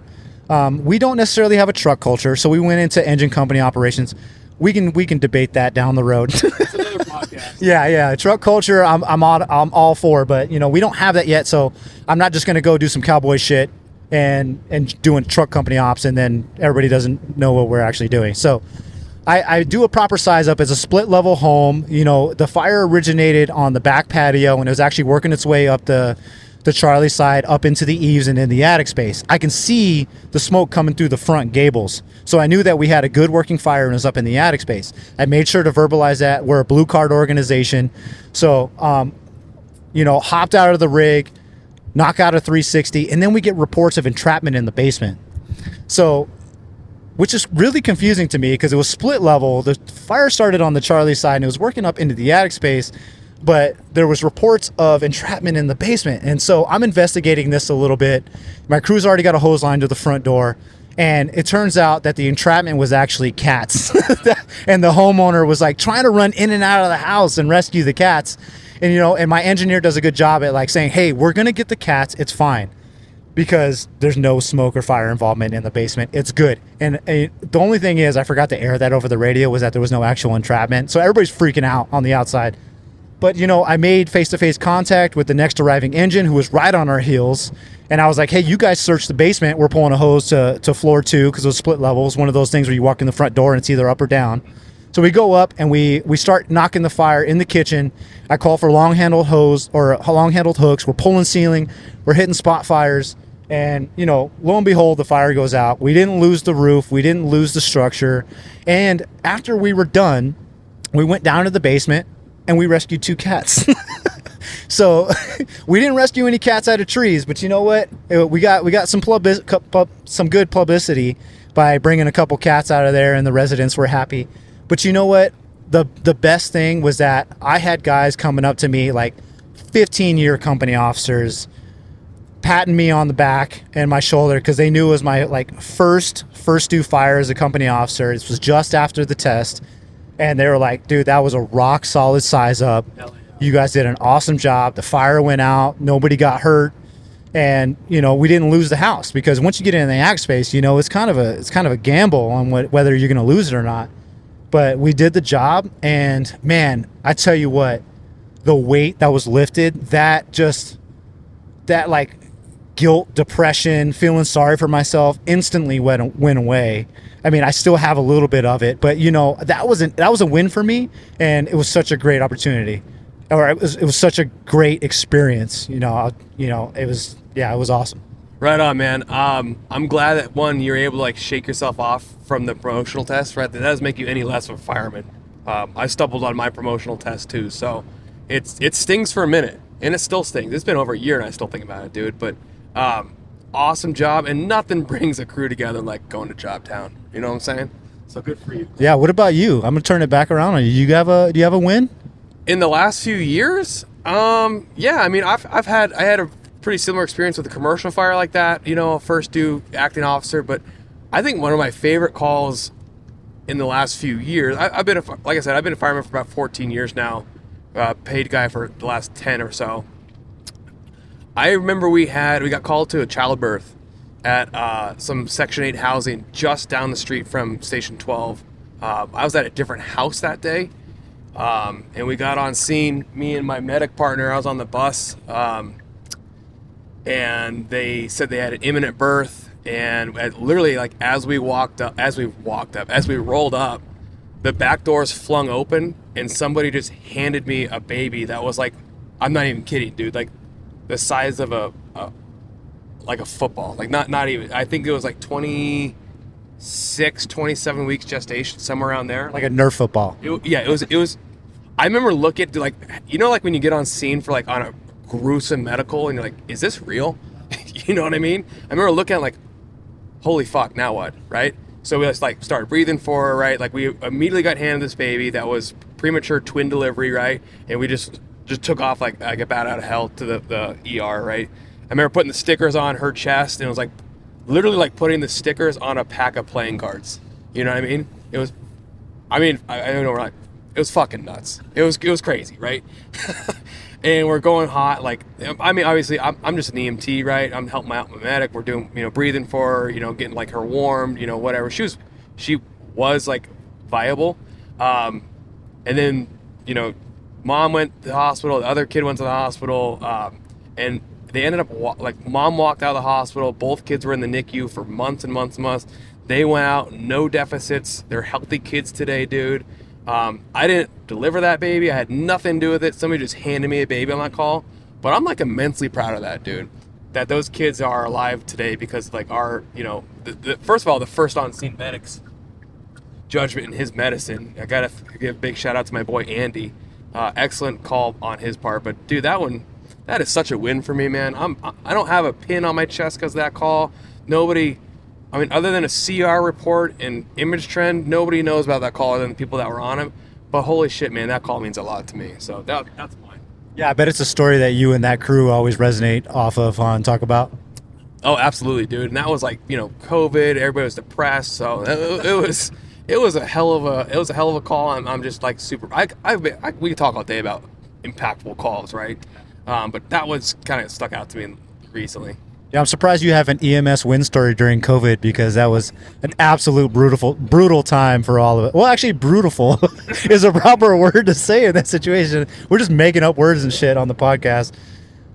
We don't necessarily have a truck culture, so we went into engine company operations. We can debate that down the road. It's another podcast. Yeah. Truck culture, I'm all for, but we don't have that yet. So I'm not just gonna go do some cowboy shit and doing truck company ops, and then everybody doesn't know what we're actually doing. So I do a proper size up as a split level home. The fire originated on the back patio, and it was actually working its way up the Charlie side up into the eaves and in the attic space. I can see the smoke coming through the front gables. So I knew that we had a good working fire and it was up in the attic space. I made sure to verbalize that. We're a blue card organization. So, hopped out of the rig, knock out a 360, and then we get reports of entrapment in the basement. So, which is really confusing to me because it was split level. The fire started on the Charlie side and it was working up into the attic space. But there was reports of entrapment in the basement. And so I'm investigating this a little bit. My crew's already got a hose line to the front door. And it turns out that the entrapment was actually cats. And the homeowner was like trying to run in and out of the house and rescue the cats. And, and my engineer does a good job at like saying, hey, we're going to get the cats. It's fine. Because there's no smoke or fire involvement in the basement. It's good. And the only thing is, I forgot to air that over the radio, was that there was no actual entrapment. So everybody's freaking out on the outside. But, I made face-to-face contact with the next arriving engine who was right on our heels. And I was like, hey, you guys search the basement. We're pulling a hose to floor 2 because it was split levels. One of those things where you walk in the front door and it's either up or down. So we go up and we start knocking the fire in the kitchen. I call for long-handled hose or long-handled hooks. We're pulling ceiling. We're hitting spot fires. And, lo and behold, the fire goes out. We didn't lose the roof. We didn't lose the structure. And after we were done, we went down to the basement and we rescued 2 cats. So we didn't rescue any cats out of trees, but you know what? We got some good publicity by bringing a couple cats out of there, and the residents were happy. But you know what? The best thing was that I had guys coming up to me, like 15-year company officers, patting me on the back and my shoulder because they knew it was my first due fire as a company officer. This was just after the test. And they were like, dude, that was a rock solid size up. You guys did an awesome job. The fire went out. Nobody got hurt. And, we didn't lose the house because once you get in the ag space, it's kind of a gamble on whether you're going to lose it or not. But we did the job. And man, I tell you what, the weight that was lifted, that guilt, depression, feeling sorry for myself instantly went away. I mean, I still have a little bit of it, but that was a win for me, and it was such a great opportunity, or it was such a great experience. It was awesome. Right on, man. I'm glad that you're able to shake yourself off from the promotional test. Right, that doesn't make you any less of a fireman. I stumbled on my promotional test too, so it stings for a minute, and it still stings. It's been over a year, and I still think about it, dude. But awesome job, and nothing brings a crew together like going to Jobtown. You know what I'm saying? So good for you. Yeah. What about you? I'm gonna turn it back around on you. Do you have a win? In the last few years, yeah. I mean, I had a pretty similar experience with a commercial fire like that. First due acting officer, but I think one of my favorite calls in the last few years. I've been like I said, I've been a fireman for about 14 years now. Paid guy for the last 10 or so. I remember we got called to a childbirth at some Section 8 housing just down the street from Station 12. I was at a different house that day, and we got on scene, me and my medic partner. I was on the bus, and they said they had an imminent birth, and literally as we rolled up, the back doors flung open, and somebody just handed me a baby that was I'm not even kidding, dude, the size of a football, not even. I think it was 20 27 weeks gestation, somewhere around there. Like a Nerf football. It was. I remember looking to, like, like when you get on scene for like on a gruesome medical and you're like, is this real? You know what I mean? I remember looking at like, holy fuck, now what, right? So we just like started breathing for her, right? Like we immediately got handed this baby that was premature twin delivery, right? And we just took off like a bat out of hell to the ER, right? I remember putting the stickers on her chest, and it was like literally like putting the stickers on a pack of playing cards. You know what I mean? It was, I don't know, like, it was fucking nuts. It was crazy, right? And we're going hot. Like, I mean, obviously, I'm just an EMT, right? I'm helping out my medic. We're doing, breathing for her, getting like her warmed, whatever. She was like viable. And then, mom went to the hospital. The other kid went to the hospital. And they ended up, mom walked out of the hospital. Both kids were in the NICU for months and months and months. They went out, no deficits. They're healthy kids today, dude. I didn't deliver that baby. I had nothing to do with it. Somebody just handed me a baby on that call. But I'm like immensely proud of that, dude. That those kids are alive today because like our, first of all, the first on scene medic's judgment in his medicine. I gotta give a big shout out to my boy Andy. Excellent call on his part. But dude, that is such a win for me, man. I don't have a pin on my chest because of that call. Nobody. I mean, other than a CR report and image trend, nobody knows about that call other than the people that were on it. But holy shit, man, that call means a lot to me. So that's mine. Yeah, I bet it's a story that you and that crew always resonate off of and talk about. Oh, absolutely, dude. And that was like, COVID. Everybody was depressed. So it was a hell of a call. I'm just like super. We could talk all day about impactful calls, right? But that was kind of stuck out to me recently. Yeah, I'm surprised you have an EMS win story during COVID because that was an absolute brutal time for all of it. Well, actually, brutal is a proper word to say in that situation. We're just making up words and shit on the podcast.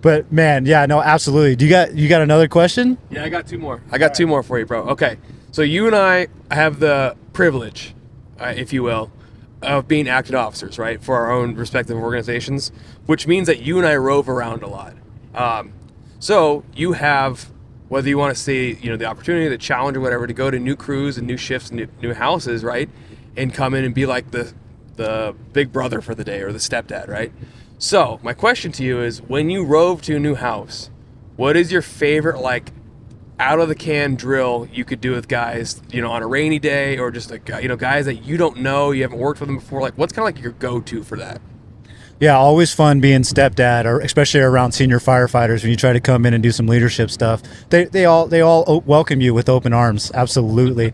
But man, yeah, no, absolutely. Do you got another question? Yeah, I got two more. Two more for you, bro. Okay, so you and I have the privilege, if you will, of being active officers, right, for our own respective organizations, which means that you and I rove around a lot. So you have, whether you want to see, the opportunity, the challenge or whatever, to go to new crews and new shifts, new houses, right? And come in and be like the big brother for the day or the stepdad, right? So my question to you is, when you rove to a new house, what is your favorite, like, out of the can drill you could do with guys, on a rainy day, or just like, guys that you don't know, you haven't worked with them before? Like, what's kind of like your go-to for that? Yeah, always fun being stepdad, or especially around senior firefighters when you try to come in and do some leadership stuff. They all welcome you with open arms. Absolutely.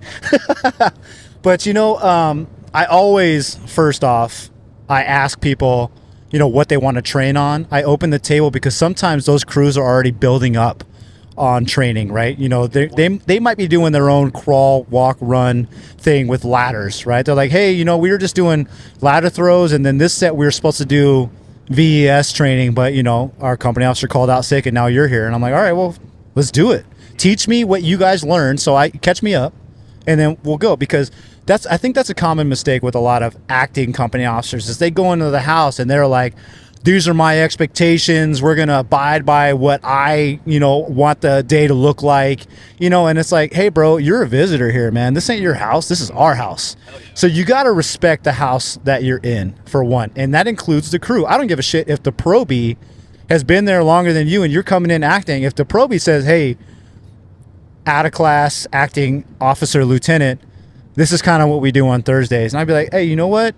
But I always, first off, I ask people, what they want to train on. I open the table because sometimes those crews are already building up on training, right? They might be doing their own crawl, walk, run thing with ladders, right? They're like, hey, we were just doing ladder throws, and then this set we were supposed to do VES training, but our company officer called out sick, and now you're here. And I'm like, all right, well, let's do it. Teach me what you guys learned, so I catch me up, and then we'll go. Because I think that's a common mistake with a lot of acting company officers, is they go into the house and they're like, these are my expectations. We're going to abide by what I, want the day to look like, and it's like, hey, bro, you're a visitor here, man. This ain't your house. This is our house. Yeah. So you got to respect the house that you're in, for one. And that includes the crew. I don't give a shit if the probie has been there longer than you and you're coming in acting. If the probie says, hey, out of class acting officer, lieutenant, this is kind of what we do on Thursdays. And I'd be like, hey, you know what?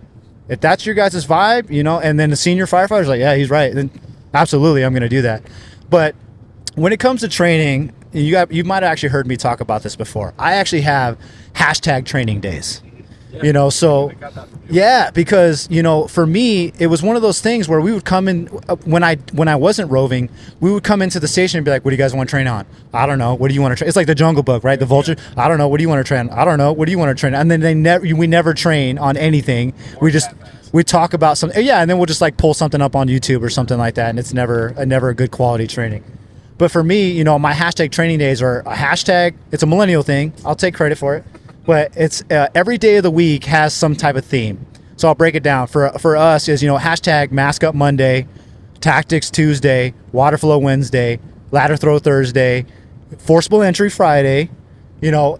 If that's your guys' vibe, and then the senior firefighter's like, yeah, he's right, then absolutely, I'm going to do that. But when it comes to training, you might have actually heard me talk about this before. I actually have #training days. So yeah, because for me, it was one of those things where we would come in when I wasn't roving, we would come into the station and be like, what do you guys want to train on? I don't know. What do you want to train? It's like the Jungle Book, right? The vulture. I don't know. What do you want to train? I don't know. What do you want to train? And then we never train on anything. We talk about something. Yeah. And then we'll just like pull something up on YouTube or something like that. And it's never a good quality training. But for me, my #training days are a hashtag. It's a millennial thing. I'll take credit for it. But it's every day of the week has some type of theme. So I'll break it down. For us is, #Mask Up Monday, Tactics Tuesday, Water Flow Wednesday, Ladder Throw Thursday, Forcible Entry Friday,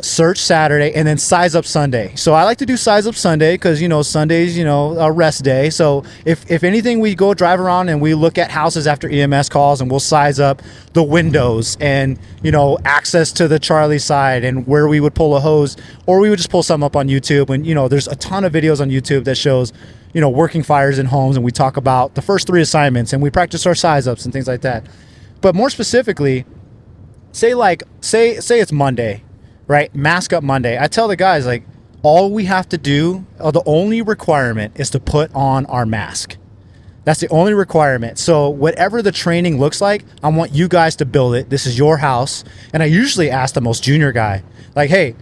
search Saturday, and then size up Sunday. So I like to do size up Sunday because, Sunday's, a rest day. So if anything, we go drive around and we look at houses after EMS calls, and we'll size up the windows and, access to the Charlie side and where we would pull a hose, or we would just pull some up on YouTube. And, there's a ton of videos on YouTube that shows, working fires in homes, and we talk about the first 3 assignments and we practice our size ups and things like that. But more specifically, say it's Monday, right? Mask up Monday. I tell the guys, like, all we have to do, the only requirement is to put on our mask. That's the only requirement. So whatever the training looks like, I want you guys to build it. This is your house. And I usually ask the most junior guy, like, hey,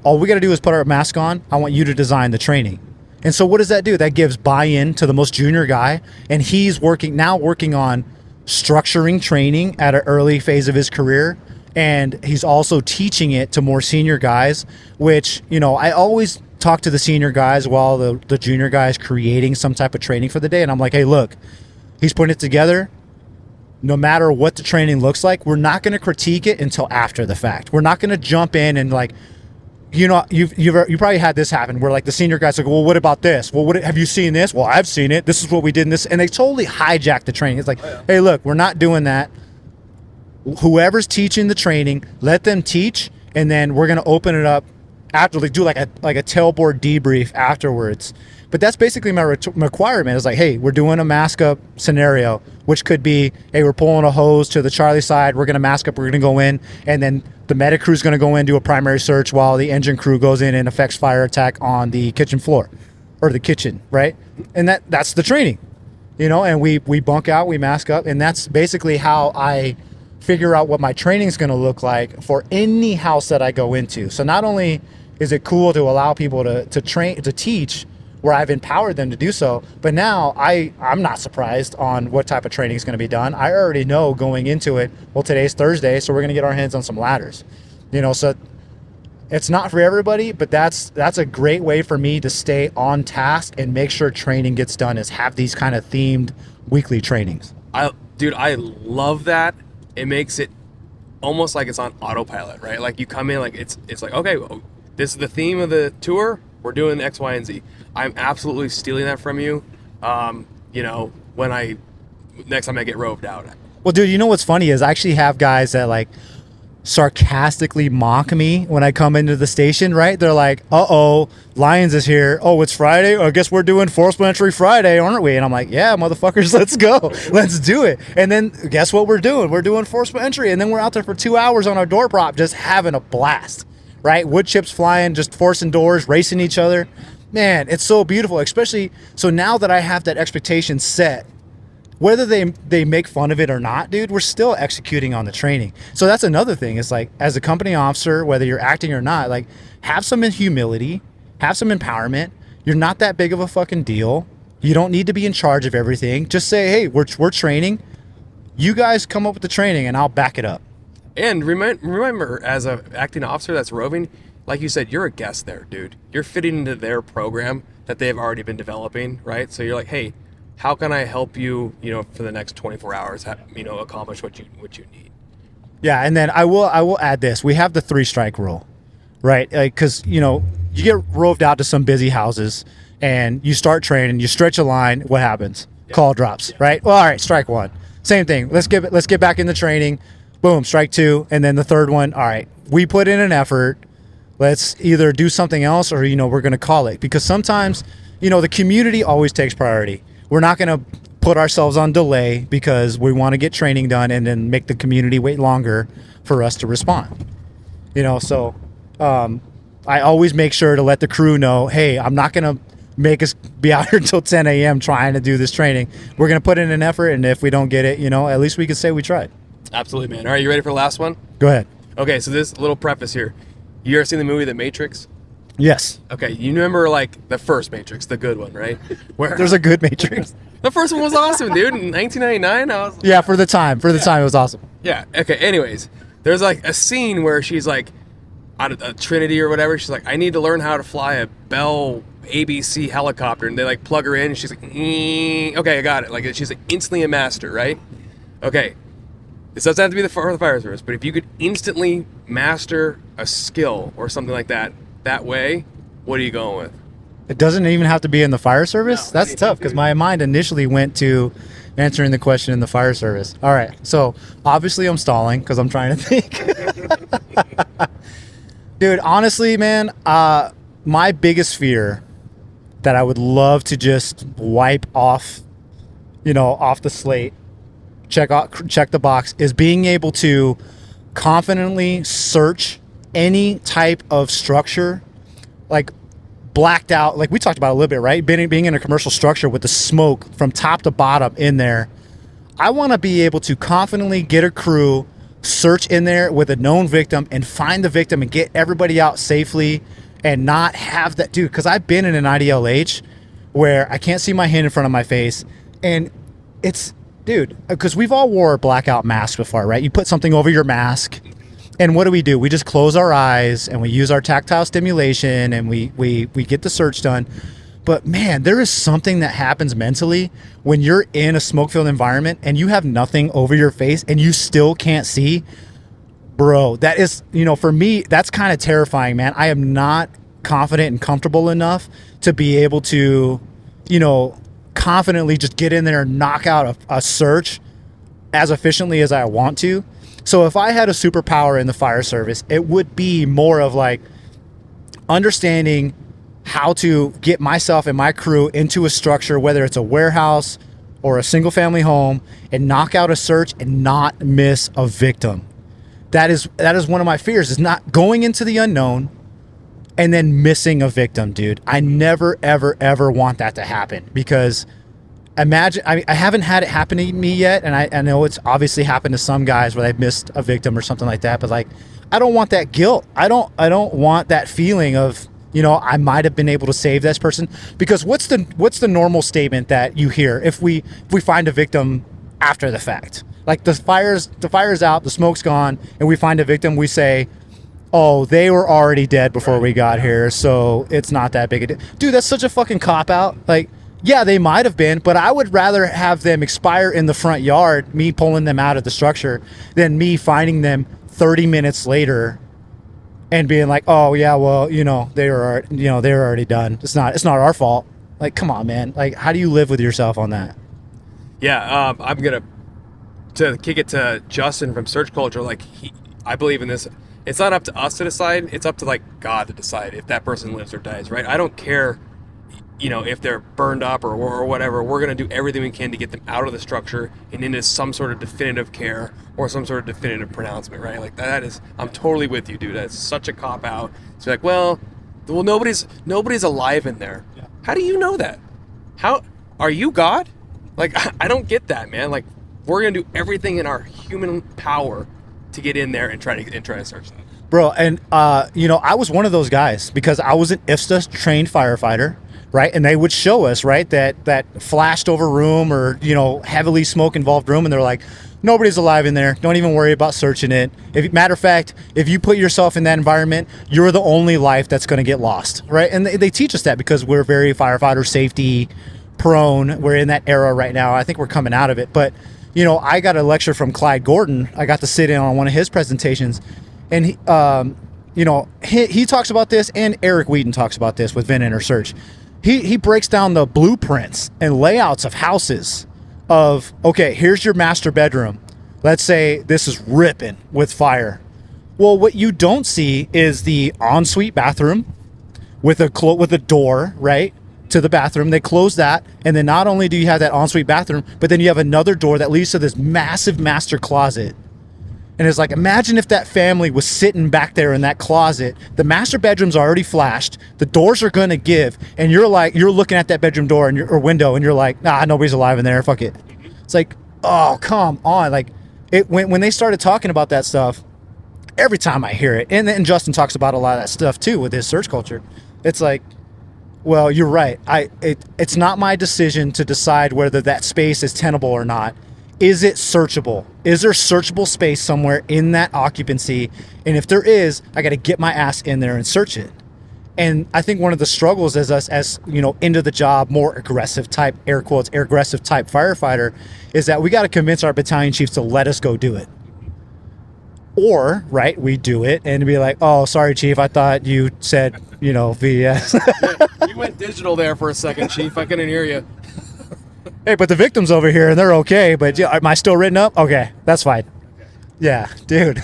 all we got to do is put our mask on. I want you to design the training. And so what does that do? That gives buy-in to the most junior guy. And he's working on structuring training at an early phase of his career. And he's also teaching it to more senior guys, which, I always talk to the senior guys while the junior guys creating some type of training for the day. And I'm like, hey, look, he's putting it together. No matter what the training looks like, we're not going to critique it until after the fact. We're not going to jump in and like, you probably had this happen where like the senior guys like, well, what about this? Well, have you seen this? Well, I've seen it. This is what we did in this. And they totally hijack the training. It's like, hey, look, we're not doing that. Whoever's teaching the training, let them teach, and then we're going to open it up after, like, do like a tailboard debrief afterwards. But that's basically my requirement. Is like, hey, we're doing a mask up scenario, which could be, hey, we're pulling a hose to the Charlie side, we're going to mask up, we're going to go in, and then the medic crew's going to go in, do a primary search while the engine crew goes in and affects fire attack on the kitchen floor or the kitchen, right? And that's the training, and we bunk out, we mask up, and that's basically how I figure out what my training is going to look like for any house that I go into. So not only is it cool to allow people to teach where I've empowered them to do so, but now I'm not surprised on what type of training is going to be done. I already know going into it, well, today's Thursday, so we're going to get our hands on some ladders. So it's not for everybody, but that's a great way for me to stay on task and make sure training gets done, is have these kind of themed weekly trainings. I love that. It makes it almost like it's on autopilot, right? Like you come in, like it's like, okay, well, this is the theme of the tour. We're doing X, Y, and Z. I'm absolutely stealing that from you. When next time I get roved out. Well, dude, what's funny is I actually have guys that like sarcastically mock me when I come into the station, right? They're like, uh-oh, Lions is here. Oh, it's Friday? I guess we're doing forcible entry Friday, aren't we? And I'm like, yeah, motherfuckers, let's go. Let's do it. And then guess what we're doing? We're doing forcible entry. And then we're out there for 2 hours on our door prop just having a blast, right? Wood chips flying, just forcing doors, racing each other. Man, it's so beautiful, especially so now that I have that expectation set, whether they make fun of it or not, dude, we're still executing on the training. So that's another thing. It's like, as a company officer, whether you're acting or not, like, have some humility, have some empowerment. You're not that big of a fucking deal. You don't need to be in charge of everything. Just say, hey, we're training. You guys come up with the training and I'll back it up. And remember, as an acting officer that's roving, like you said, you're a guest there, dude. You're fitting into their program that they've already been developing, right? So you're like, hey, how can I help you, for the next 24 hours, accomplish what you need? Yeah, and then I will add this. We have the 3-strike rule, right? Because, you get roved out to some busy houses and you start training, you stretch a line, what happens? Yeah. Call drops, right? Well, all right, strike 1. Same thing. Let's get back into training. Boom, strike 2. And then the third one, all right, we put in an effort. Let's either do something else or, we're going to call it. Because sometimes, the community always takes priority. We're not going to put ourselves on delay because we want to get training done and then make the community wait longer for us to respond. So I always make sure to let the crew know, hey, I'm not going to make us be out here until 10 a.m. trying to do this training. We're going to put in an effort, and if we don't get it, at least we can say we tried. Absolutely, man. All right, you ready for the last one? Go ahead. Okay, so this little preface here. You ever seen the movie The Matrix? Yes. Okay, you remember like the first Matrix, the good one, right? Where there's a good Matrix. The first one was awesome, dude. In 1999, yeah, for the time it was awesome. Yeah. Okay. Anyways, there's like a scene where she's like on a Trinity or whatever. She's like, I need to learn how to fly a Bell ABC helicopter, and they like plug her in. And she's like, okay, I got it. Like she's like instantly a master, right? Okay. This doesn't have to be the fire service, but if you could instantly master a skill or something like that way, what are you going with? It doesn't even have to be in the fire service? No, That's tough because my mind initially went to answering the question in the fire service. All right. So obviously I'm stalling because I'm trying to think. Dude, honestly, man, my biggest fear that I would love to just wipe off, off the slate, check the box, is being able to confidently search any type of structure, like blacked out, like we talked about a little bit, right? Being in a commercial structure with the smoke from top to bottom in there. I want to be able to confidently get a crew, search in there with a known victim and find the victim and get everybody out safely and not have that, dude, because I've been in an IDLH where I can't see my hand in front of my face, and it's, dude, because we've all wore a blackout mask before, right? You put something over your mask, and what do? We just close our eyes and we use our tactile stimulation and we get the search done. But man, there is something that happens mentally when you're in a smoke-filled environment and you have nothing over your face and you still can't see. Bro, that is, for me, that's kind of terrifying, man. I am not confident and comfortable enough to be able to, confidently just get in there and knock out a search as efficiently as I want to. So if I had a superpower in the fire service, it would be more of like understanding how to get myself and my crew into a structure, whether it's a warehouse or a single family home, and knock out a search and not miss a victim. That is one of my fears, is not going into the unknown and then missing a victim, dude. I never, ever, ever want that to happen, because imagine, I haven't had it happen to me yet, and I know it's obviously happened to some guys where they've missed a victim or something like that, but like, I don't want that guilt. I don't want that feeling of, I might have been able to save this person, because what's the normal statement that you hear if we find a victim after the fact? Like the fire's out, the smoke's gone, and we find a victim, we say, oh, they were already dead before we got here, so it's not that big a deal. Dude, that's such a fucking cop-out. Like, yeah, they might have been, but I would rather have them expire in the front yard, me pulling them out of the structure, than me finding them 30 minutes later and being like, oh yeah, well, they were already done. It's not our fault. Like, come on, man. Like, how do you live with yourself on that? Yeah, I'm gonna to kick it to Justin from Search Culture. Like, I believe in this. It's not up to us to decide. It's up to like God to decide if that person lives or dies, right? I don't care, if they're burned up or whatever. We're gonna do everything we can to get them out of the structure and into some sort of definitive care or some sort of definitive pronouncement, right? Like, I'm totally with you, dude. That's such a cop out. It's like, well, nobody's alive in there. Yeah. How do you know that? How are you God? Like, I don't get that, man. Like, we're gonna do everything in our human power to get in there and try to search that. Bro, and I was one of those guys, because I was an IFSTA trained firefighter, right? And they would show us, right, that flashed over room or, heavily smoke involved room, and they're like, nobody's alive in there. Don't even worry about searching it. Matter of fact, if you put yourself in that environment, you're the only life that's going to get lost, right? And they teach us that because we're very firefighter safety prone. We're in that era right now. I think we're coming out of it. But, I got a lecture from Clyde Gordon. I got to sit in on one of his presentations, and he talks about this, and Eric Wheaton talks about this with Vent Enter Search. He breaks down the blueprints and layouts of houses of, okay, here's your master bedroom. Let's say this is ripping with fire. Well, what you don't see is the ensuite bathroom with a door, right, to the bathroom. They close that, and then not only do you have that ensuite bathroom, but then you have another door that leads to this massive master closet. And it's like, imagine if that family was sitting back there in that closet. The master bedroom's already flashed. The doors are going to give. And you're looking at that bedroom door or window, and you're like, nah, nobody's alive in there. Fuck it. It's like, oh, come on. Like, when they started talking about that stuff, every time I hear it, and Justin talks about a lot of that stuff too with his search culture, it's like, well, you're right. It's not my decision to decide whether that space is tenable or not. Is it searchable? Is there searchable space somewhere in that occupancy? And if there is, I got to get my ass in there and search it. And I think one of the struggles as into the job, more aggressive type, air quotes, aggressive type firefighter, is that we got to convince our battalion chiefs to let us go do it. Or, right, we do it and be like, oh, sorry, Chief, I thought you said, VS. You went digital there for a second, Chief. I couldn't hear you. Hey, but the victim's over here and they're okay. But yeah, am I still written up? Okay, that's fine. Yeah, dude.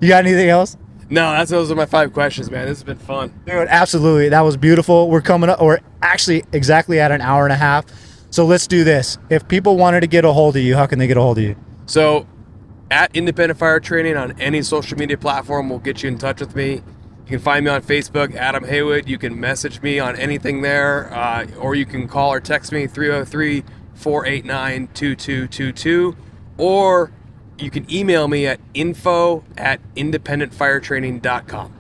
You got anything else? No, those are my 5 questions, man. This has been fun. Dude, absolutely. That was beautiful. We're actually exactly at an hour and a half. So let's do this. If people wanted to get a hold of you, how can they get a hold of you? So at Independent Fire Training on any social media platform will get you in touch with me. You can find me on Facebook, Adam Haywood. You can message me on anything there, or you can call or text me 303-489-2222, or you can email me at info@independentfiretraining.com.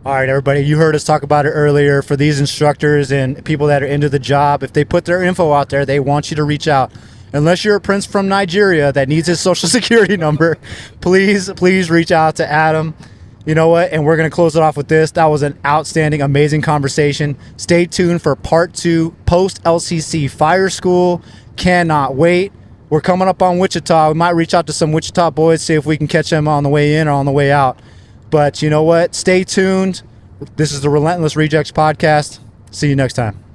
All right, everybody, you heard us talk about it earlier. For these instructors and people that are into the job, if they put their info out there, they want you to reach out. Unless you're a prince from Nigeria that needs his social security number, please reach out to Adam. You know what? And we're going to close it off with this. That was an outstanding, amazing conversation. Stay tuned for part 2, post LCC Fire School. Cannot wait. We're coming up on Wichita. We might reach out to some Wichita boys, see if we can catch them on the way in or on the way out. But you know what? Stay tuned. This is the Relentless Rejects podcast. See you next time.